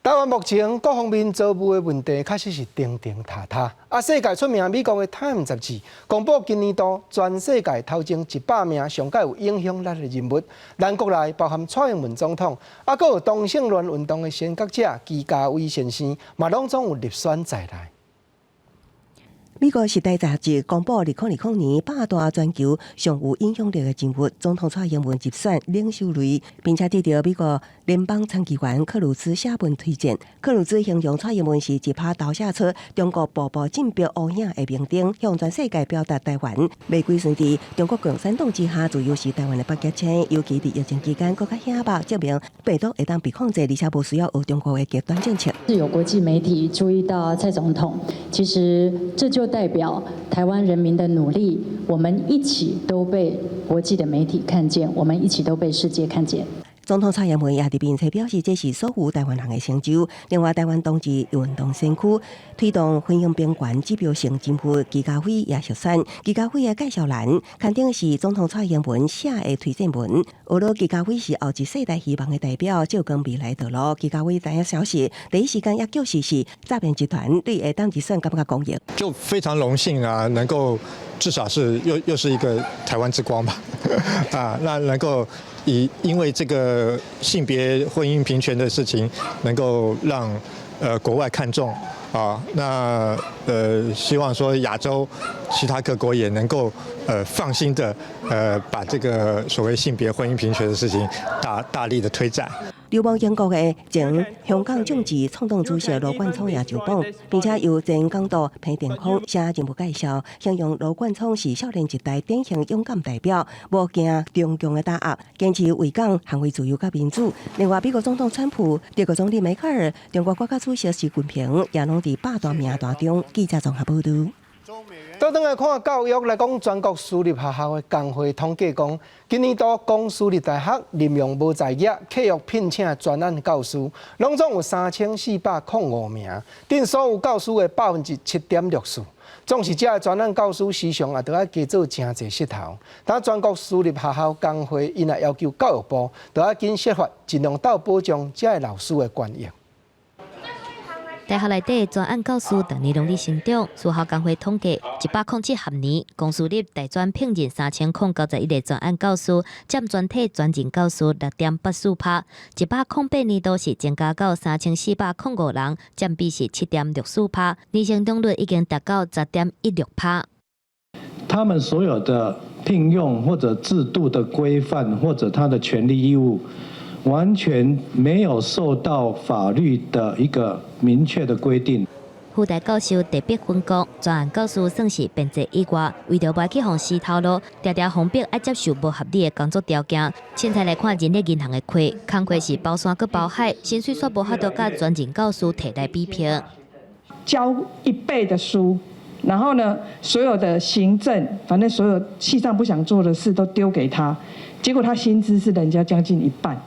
台湾目前各方面遭遇的问题，确实是顶顶塌塌。世界出名美国的《Time》杂志公布今年度全世界头前100名上较有影响力的人物，咱国内包含蔡英文总统，阁有同性恋运动的先觉者纪嘉伟先生，嘛拢总有入选在内。美国《时代》杂志公布2020年100大全球上有影响力的人物，总统蔡英文入选领袖类，并且得到美国联邦参议员克鲁兹写文推荐。克鲁兹形容蔡英文是一把投射出中国步步进逼乌影的明灯，向全世界表达台湾玫瑰顺地中国共产党之下自由是台湾的北极星，尤其在疫情期间更加显白，证明病毒会当被控制，而且无需要学中国的极端政策。是有国际媒体注意到蔡总统，其实这就代表台湾人民的努力，我们一起都被国际的媒体看见，我们一起都被世界看见。总统蔡英文也伫并且表示，这是所有台湾人的成就。另外，台湾同志运动先驱推动婚姻平权指标性进步，纪嘉伟也入选。纪嘉伟的介绍栏肯定是总统蔡英文写的推荐文。俄罗纪嘉伟是后一世代希望的代表，照光未来道路。纪嘉伟知影消息，第一时间也叫实施诈骗集团对下当入选，感觉公益。就非常荣幸能够至少是又是一个台湾之光吧，那能够。因为这个性别婚姻平权的事情，能够让国外看重那希望说亚洲其他各国也能够放心的把这个所谓性别婚姻平权的事情大力的推展。流亡英国的前香港政治创党主席罗冠聪也上榜，并且由前港督彭定康写人物介绍，形容罗冠聪是少年一代典型勇敢代表，无惊中共的打压，坚持为港捍卫自由和民主。另外，美国总统川普、德国总理梅克尔、中国国家主席习近平也拢伫100大名单中。记者综合报道。倒转来看教育来讲，全国私立学校的工会统计讲，今年度公私立大学任用无在业契约聘请专案教师，拢总有3405名，顶所有教师的7.64%。总是这专案教师时常也都要加做真侪膝头。但全国私立学校工会因也要求教育部都要紧设法，尽量到保障这老师的权益。大学内底专案教师逐年努力成长，事后工会统计，107学年，公司立大专聘任3091个专案教师，占全体专任教师6.84%，108年度是增加到3405人，占比是7.64%，年成长率已经达到10.16%。他们所有的聘用或者制度的规范，或者他的权利义务，完全没有受到法律的一个明确的规定。附带教授特别分工，专案教师算是编制以外，为着袂去互死头路，常常封闭爱接受不合理的工作条件。凊彩来看人力银行的亏，工课是包山佮包海，薪水煞无法度甲专任教师摕来比拼。教1倍的书。然后呢，所有的行政，反正所有系上不想做的事都丢给他，结果他薪资是人家将近1半。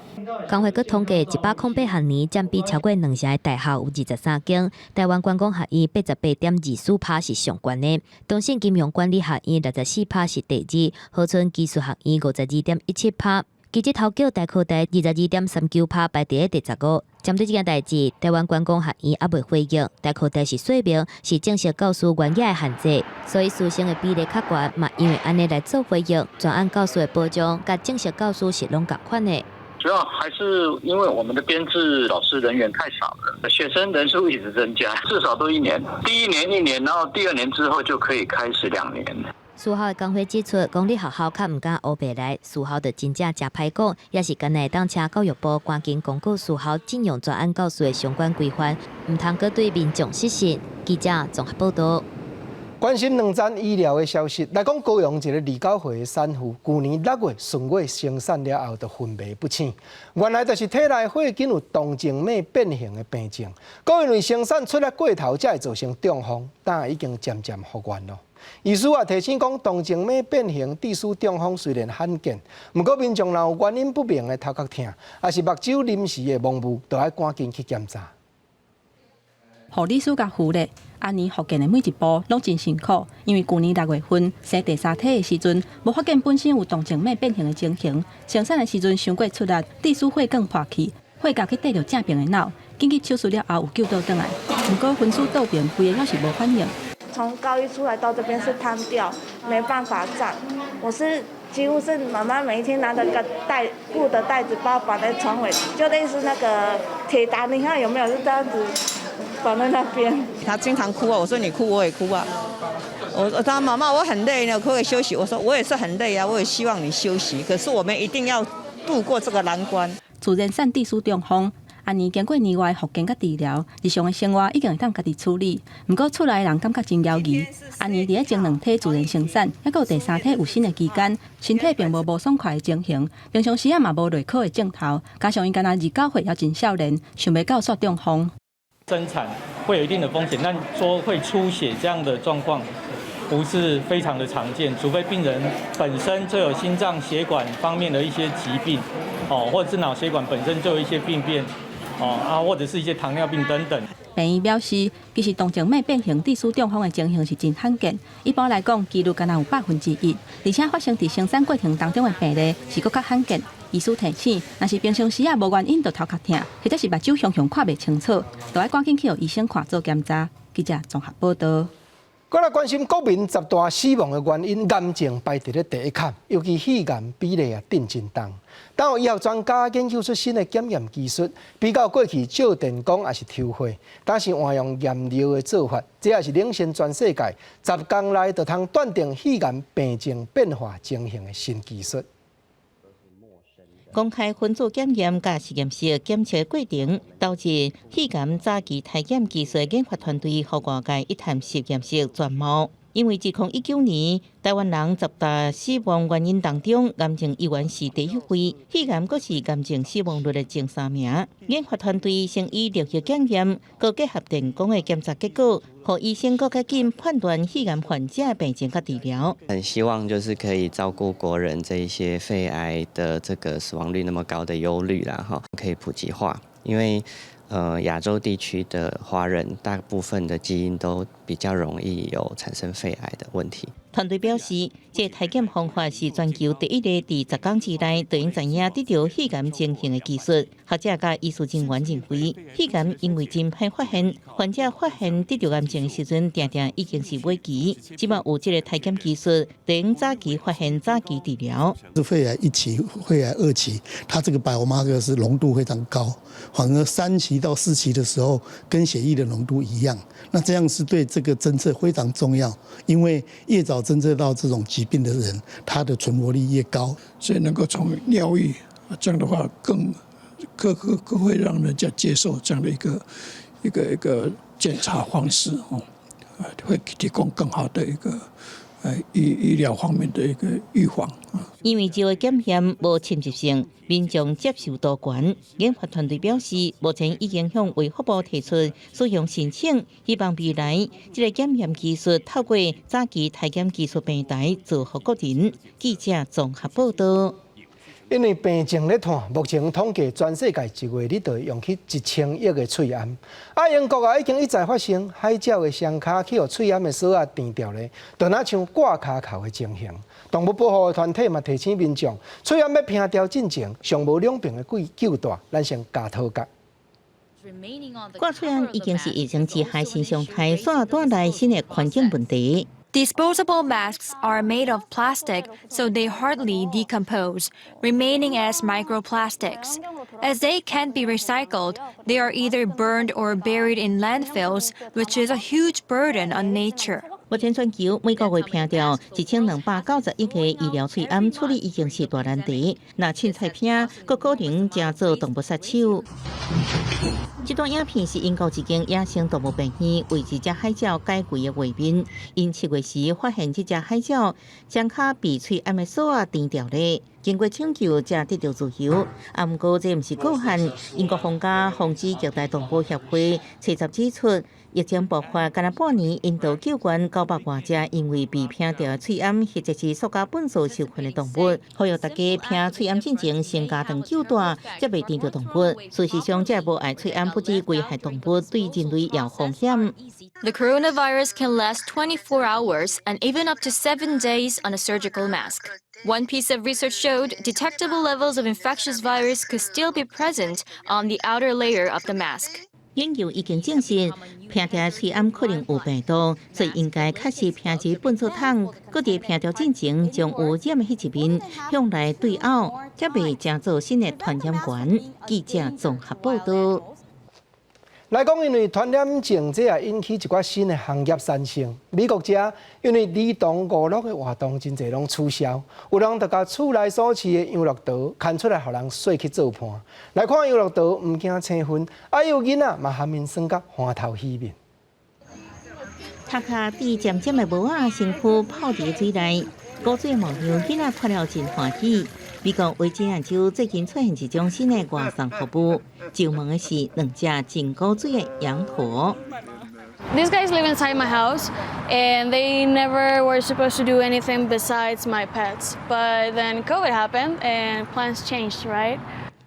工会阁统计108学年，占比超过2成的大学有23间，台湾观光学院88.24%是上悬的，东信金融管理学院64%是第二，河村技术学院52.17%。技职头教大科大22.39%排第第15。针对这件代志，台湾观光学院也未回应。大科大是说明是正式教师原野的限制，所以师生的比例较悬，嘛因为安尼来做回应，专案教师的保障，甲正式教师是拢同款的。主要还是因为我们的编制老师人员太少了，学生人数一直增加，至少都1年。第1年1年，然后第2年之后就可以开始2年。事后的工会指出，公立学校较唔敢乌白来，事后就真正真歹讲，也是干内当请教育部赶紧公告事后禁用专案教师的相关规范，唔通阁对民众失信。记者综合报道。关心两站医疗的消息，来讲高雄一个29岁的产妇，去年6月顺月生产了后，就昏迷不醒。原来就是体内血经有动静脉变形的病症，搁因为生产出来过头，才会造成中风，但已经渐渐复原了。医师也提醒讲，动静脉变形致使中风虽然罕见，不过民众若有原因不明的头壳痛，还是目睭临时的蒙雾，就要赶紧去检查。护理师甲护理，安尼复健的每一步拢真辛苦，因为去年6月份生第3胎的时阵，无发现本身有动静脉变形的情形，生产的时阵伤过出力，致使血管破去，血夹去缀着正病的脑，紧急手术了后有救倒转来，不过分数倒边，规个还是无反应。从高一出来到这边是瘫掉，没办法站。我是几乎是妈妈每一天拿着个布的袋子包绑在床尾，就类似那个铁达尼号有没有？是这样子绑在那边。他经常哭啊，我说你哭我也哭啊。他妈妈我很累呢，可不可以休息？我说我也是很累啊，我也希望你休息。可是我们一定要度过这个难关。自然产致使中风。安尼经过年外复健甲治疗，日常的生活已经会当家己处理。不过厝内的人感觉真犹豫。安尼伫咧前2胎自然生产，还有第3胎有新的期间，身体并无爽快的情形，平常时也嘛无内科的镜头，加上伊敢若29岁，还真少年，想袂到煞中风。生产会有一定的风险，但说会出血这样的状况不是非常的常见，除非病人本身就有心脏血管方面的一些疾病，或者是脑血管本身就有一些病变。或者是一些糖尿病等等。病医表示，其实动静脉变形致使中风的情形是真罕见，一般来讲，几率敢若有1%，而且发生伫生产过程当中的病例是更较罕见。医师提醒，若是平常时啊无原因就头壳痛，或者是目睭常常看袂清楚，就要赶紧去予医生看做检查。记者综合报道。我来关心国民10大死亡的原因，癌症排伫咧第一坎，尤其肺癌比例啊顶真重。但有医学专家研究出新的检验技术，比较过去照电光也是抽血，但是换用验尿的做法，这也是领先全世界，10天内就通断定肺癌病症变化情形的新技术。公开分组检验甲实验室检测过程，导致肺癌早期体检技术研发团队和外界一探实验室全貌。因为2019年台湾人10大死亡原因当中，癌症依然是第1位，肺癌阁是癌症死亡率的前3名。研发团队先以流血检验，佮结合电光的检查结果，让医生更加紧判断肺癌患者的病情和治疗。很希望就是可以照顾国人这一些肺癌的这个死亡率那么高的忧虑啦，可以普及化，因为亚洲地区的华人大部分的基因都比较容易有产生肺癌的问题。团队表示，这体检方法是全球第一个伫10天之内就用知影得到肺癌情形的技术。学者甲医师人员认为，肺癌因为真歹发现，患者发现得到癌症的时阵，常常已经是尾期。即马有这个体检技术，就用早期发现、早期治疗。是肺癌1期、肺癌2期，它这个biomarker是浓度非常高，反而3期到4期的时候，跟血液的浓度一样。那这样是对这个侦测非常重要，因为越早侦测到这种疾病的人，他的存活率越高，所以能够从尿液，这样的话更会让人家接受这样的一个检查方式哦，会提供更好的一个医疗方面的一个预防。因为这个检验无侵袭性，民众接受度高。研发团队表示，目前已经向卫福部提出使用申请，希望未来这个检验技术透过早期体检技术平台做好个人。记者综合报道。因为病症咧拖，目前统计全世界1月里就用去1000亿个喙암。英国已经一再发生海鸟的双脚去互喙암的锁电掉咧，就若像挂卡扣的情形。动物保护的团体嘛提醒民众，喙암要拼掉进前，上无两边的救大，咱先加讨价。挂喙암已经是疫情之下新常态，所带来新的环境问题。Disposable masks are made of plastic, so they hardly decompose, remaining as microplastics. As they can't be recycled, they are either burned or buried in landfills, which is a huge burden on nature. 目前全球每个月拼掉1291个医疗喙암处理已经是大难题。若凊彩拼，佫可能加做动物杀手。这段影片是英国一间野生动物病院为这只海鸟改过的画面。因7月时发现这只海鸟将脚被喙암的锁电掉了，经过抢救才得到自由。不过这不是够限，英国皇家防止虐待动物协会7月指出，疫情爆发干半年，印度救援900多只因为被拼掉喙암或者是塑胶本素受困的动物，呼吁大家拼喙암进前先加长救大，才袂电到动物。事实上，这无爱喙암不止危害动物，对人类也有风险。The coronavirus can last 24 hours and even up to 7 days on a surgical mask. One piece of research showed detectable levels of infectious virus could still be present on the outer layer of the mask. 研究已经证实，拼掉喙암可能有病毒，所以应该确实拼一粪扫桶，搁伫拼掉进前，将有染的迄一面向内对凹，才袂成做新的传染源。记者综合报道。来讲，因为传染症这也引起一寡新的行业产生。美国遮因为儿童娱乐的活动真侪拢取消，有人就甲厝内所饲的养乐多牵出来，互人洗去做伴。来看养乐多，唔惊青分，有囡仔嘛含面酸甲欢头喜面。头壳滴渐渐的帽仔，身躯泡伫水内，古水模样，囡仔看了真欢喜。美国维吉尼亚州最近出现一种新的外送服务，就问的是2只真古水的羊驼。These guys live inside my house, and they never were supposed to do anything besides my pets. But then COVID happened, and plans changed, right?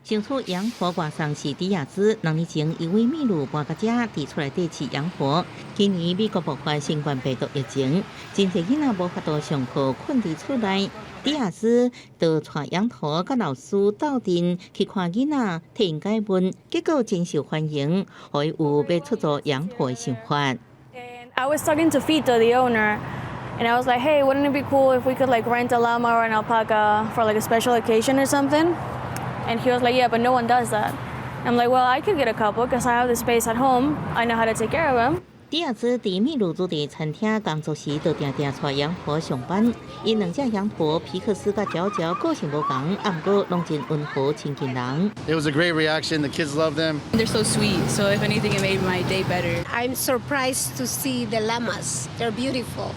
生出羊驼外送是迪亚兹2年前一位秘鲁搬到遮提出来地饲羊驼。今年美国爆发新冠病毒疫情，真侪囡仔无法度上课，困伫厝内。迪亚兹就带羊驼甲老师斗阵去看囡仔，替因解闷，结果真受欢迎，互伊有要出租羊驼的想法。I was talking to Fito, the owner, and I was like, "Hey, wouldn't it be cool if we could like rent a llama or an alpaca for like a special occasion or something?" And he was like, "Yeah, but no one does that." I'm like, "Well, I could get a couple because I have the space at home. I know how to take care of them." 迪亚兹伫秘鲁驻地餐厅工作时，就定定带羊驼上班。因2只羊驼皮克斯甲乔乔个性无同，不过拢真温和亲近人。It was a great reaction. The kids love them. They're so sweet. So if anything, it made my day better. I'm surprised to see the llamas. They're beautiful.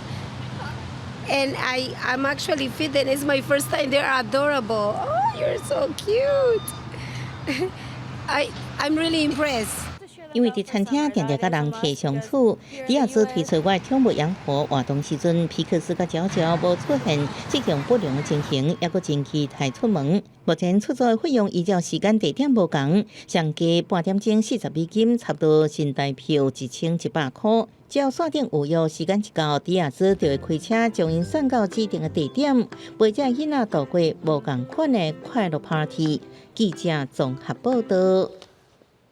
And I'm actually fit, and it's my first time. They're adorable. Oh, you're so cute. I'm really impressed. 因为伫餐厅定定甲人摕相处，迪亚兹提出我宠物羊驼活动时阵，皮克斯甲乔乔无出现这种不良情形，也阁真期待出门。目前出租的费用依照时间地点无同，上加半点钟40美金，差不多新台币1100块。只要线顶有约，时间一到，迪亚斯就会开车将因送到指定的地点，陪这囡仔度过无同款的快乐 party。记者综合报道。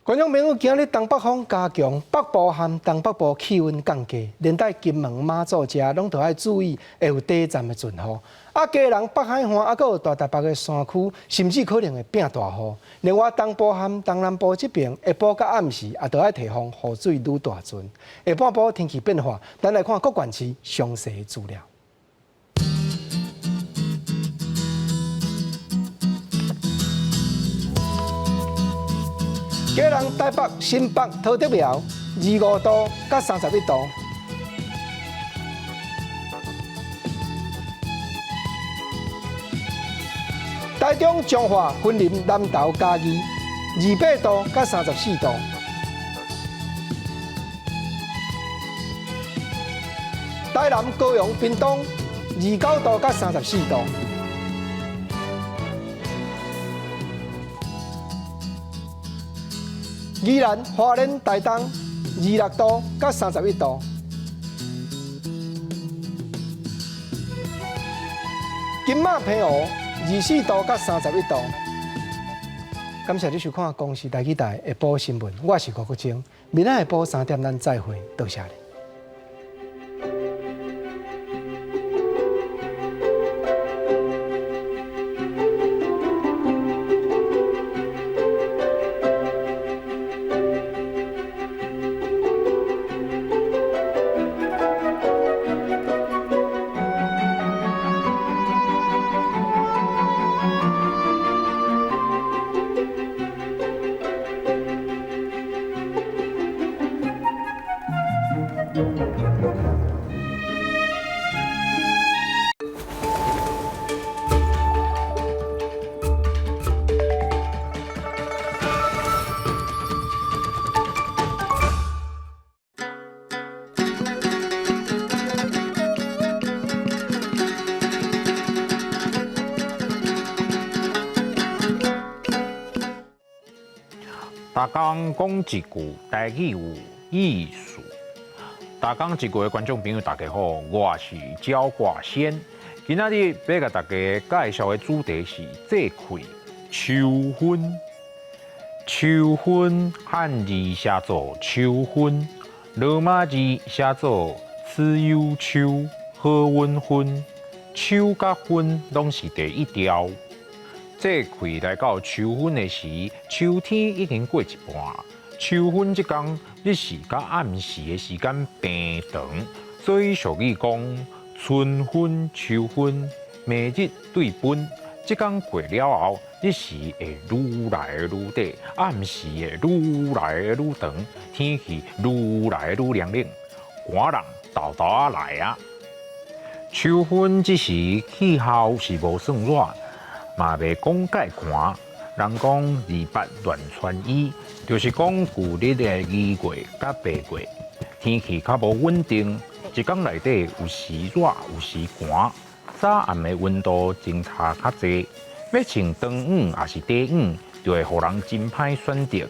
观众朋友，今日东北风加强，北部和东北部气温降低，连带金门、马祖遮拢都要注意会有短暂的阵雨。啊，嘉南、北海岸啊，还有大台北的山区，甚至可能会变大雨。另外，东部和东南部这边下晡甲暗时也都要提防雨水愈大阵。下半部天气变化，咱来看各县市详细资料。嘉南、台北、新北、桃竹苗25度到31度。台中、彰化、云林、南投、嘉义28度到34度。台南、高雄、屏东29度到34度。宜兰、花莲、台东26度到31度。金马、澎湖24度到31度。感谢你收看《公视台语台下晡新闻》，我是郭国清。明仔下晡3点咱再会，多谢你。大江讲一句台语有意思。大江一句的观众朋友，大家好，我是焦挂先。今仔日要甲大家介绍的主题是祭开秋分。秋分汉字写作秋分，罗马字写作此有秋，好运分。秋甲分拢是第一条。祭开来到秋分的时，秋天已经过一半。秋分这天日时甲暗时的时间平长，所以俗语讲春分、秋分，每日对分。这天过了后，日时会愈来愈短，暗时会愈来愈长，天气愈来愈凉冷，寒人豆豆啊来啊。秋分这时气候是无算热。嘛袂讲介寒，人讲28乱穿衣，就是讲旧日的2月甲8月，天气较无稳定，一天内底有时热有时寒，早暗的温度真差较济，要穿长羽也是短羽，就会互人真歹选择。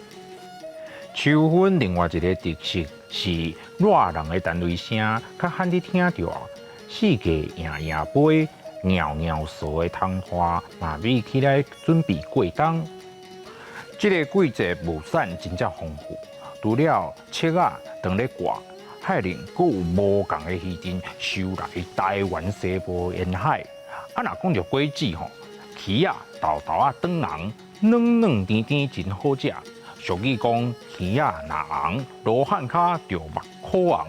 秋分另外一个特色是热人的单位声较罕你听到，四季迎迎飞。袅袅蓑的桐花嘛美起来，准备过冬。这个季节物产真正丰富，除了切啊当咧挂，海里阁有无共的鱼珍收来台湾西部沿海。啊，若讲到果子吼，鱼啊豆豆啊长红，软软甜甜真好食。俗语讲鱼啊若红，罗汉脚就目可红。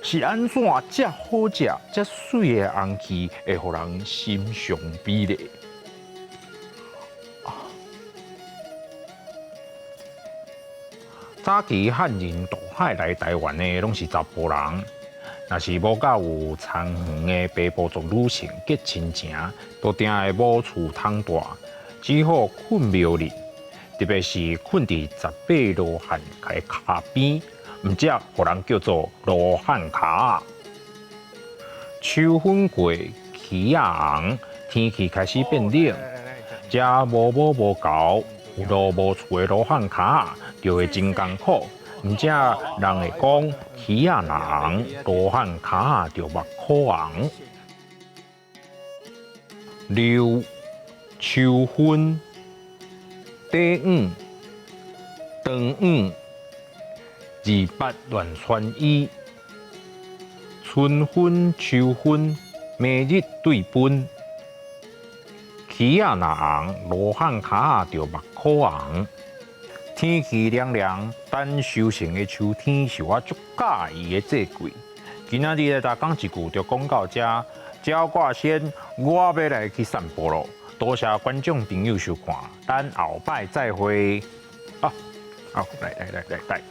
是安怎遮好食、遮水的红鱼，会互人心伤美丽？早期汉人渡海来台湾的，拢是查甫人。若是无甲有参远的北部族女性结亲情，都定会无厝通住，只好困庙里。特别是困伫18罗汉的骹边。唔只，互人叫做罗汉脚。秋分过，鱼仔红，天气开始变冷，遮无毛无厚、有路无厝的罗汉脚就会真艰苦。唔只人会讲鱼啊人，罗汉脚下着目可红。六秋分，第五，端午，28乱穿衣，春分秋分，每日对分。鱼啊若红，罗汉脚下着目可红。天气凉凉，等收成的秋天是我足介意的季节。今仔日大讲一句就讲到这，鸟挂先，我要来去散步咯。多谢观众朋友收看，等后摆再会。好，来。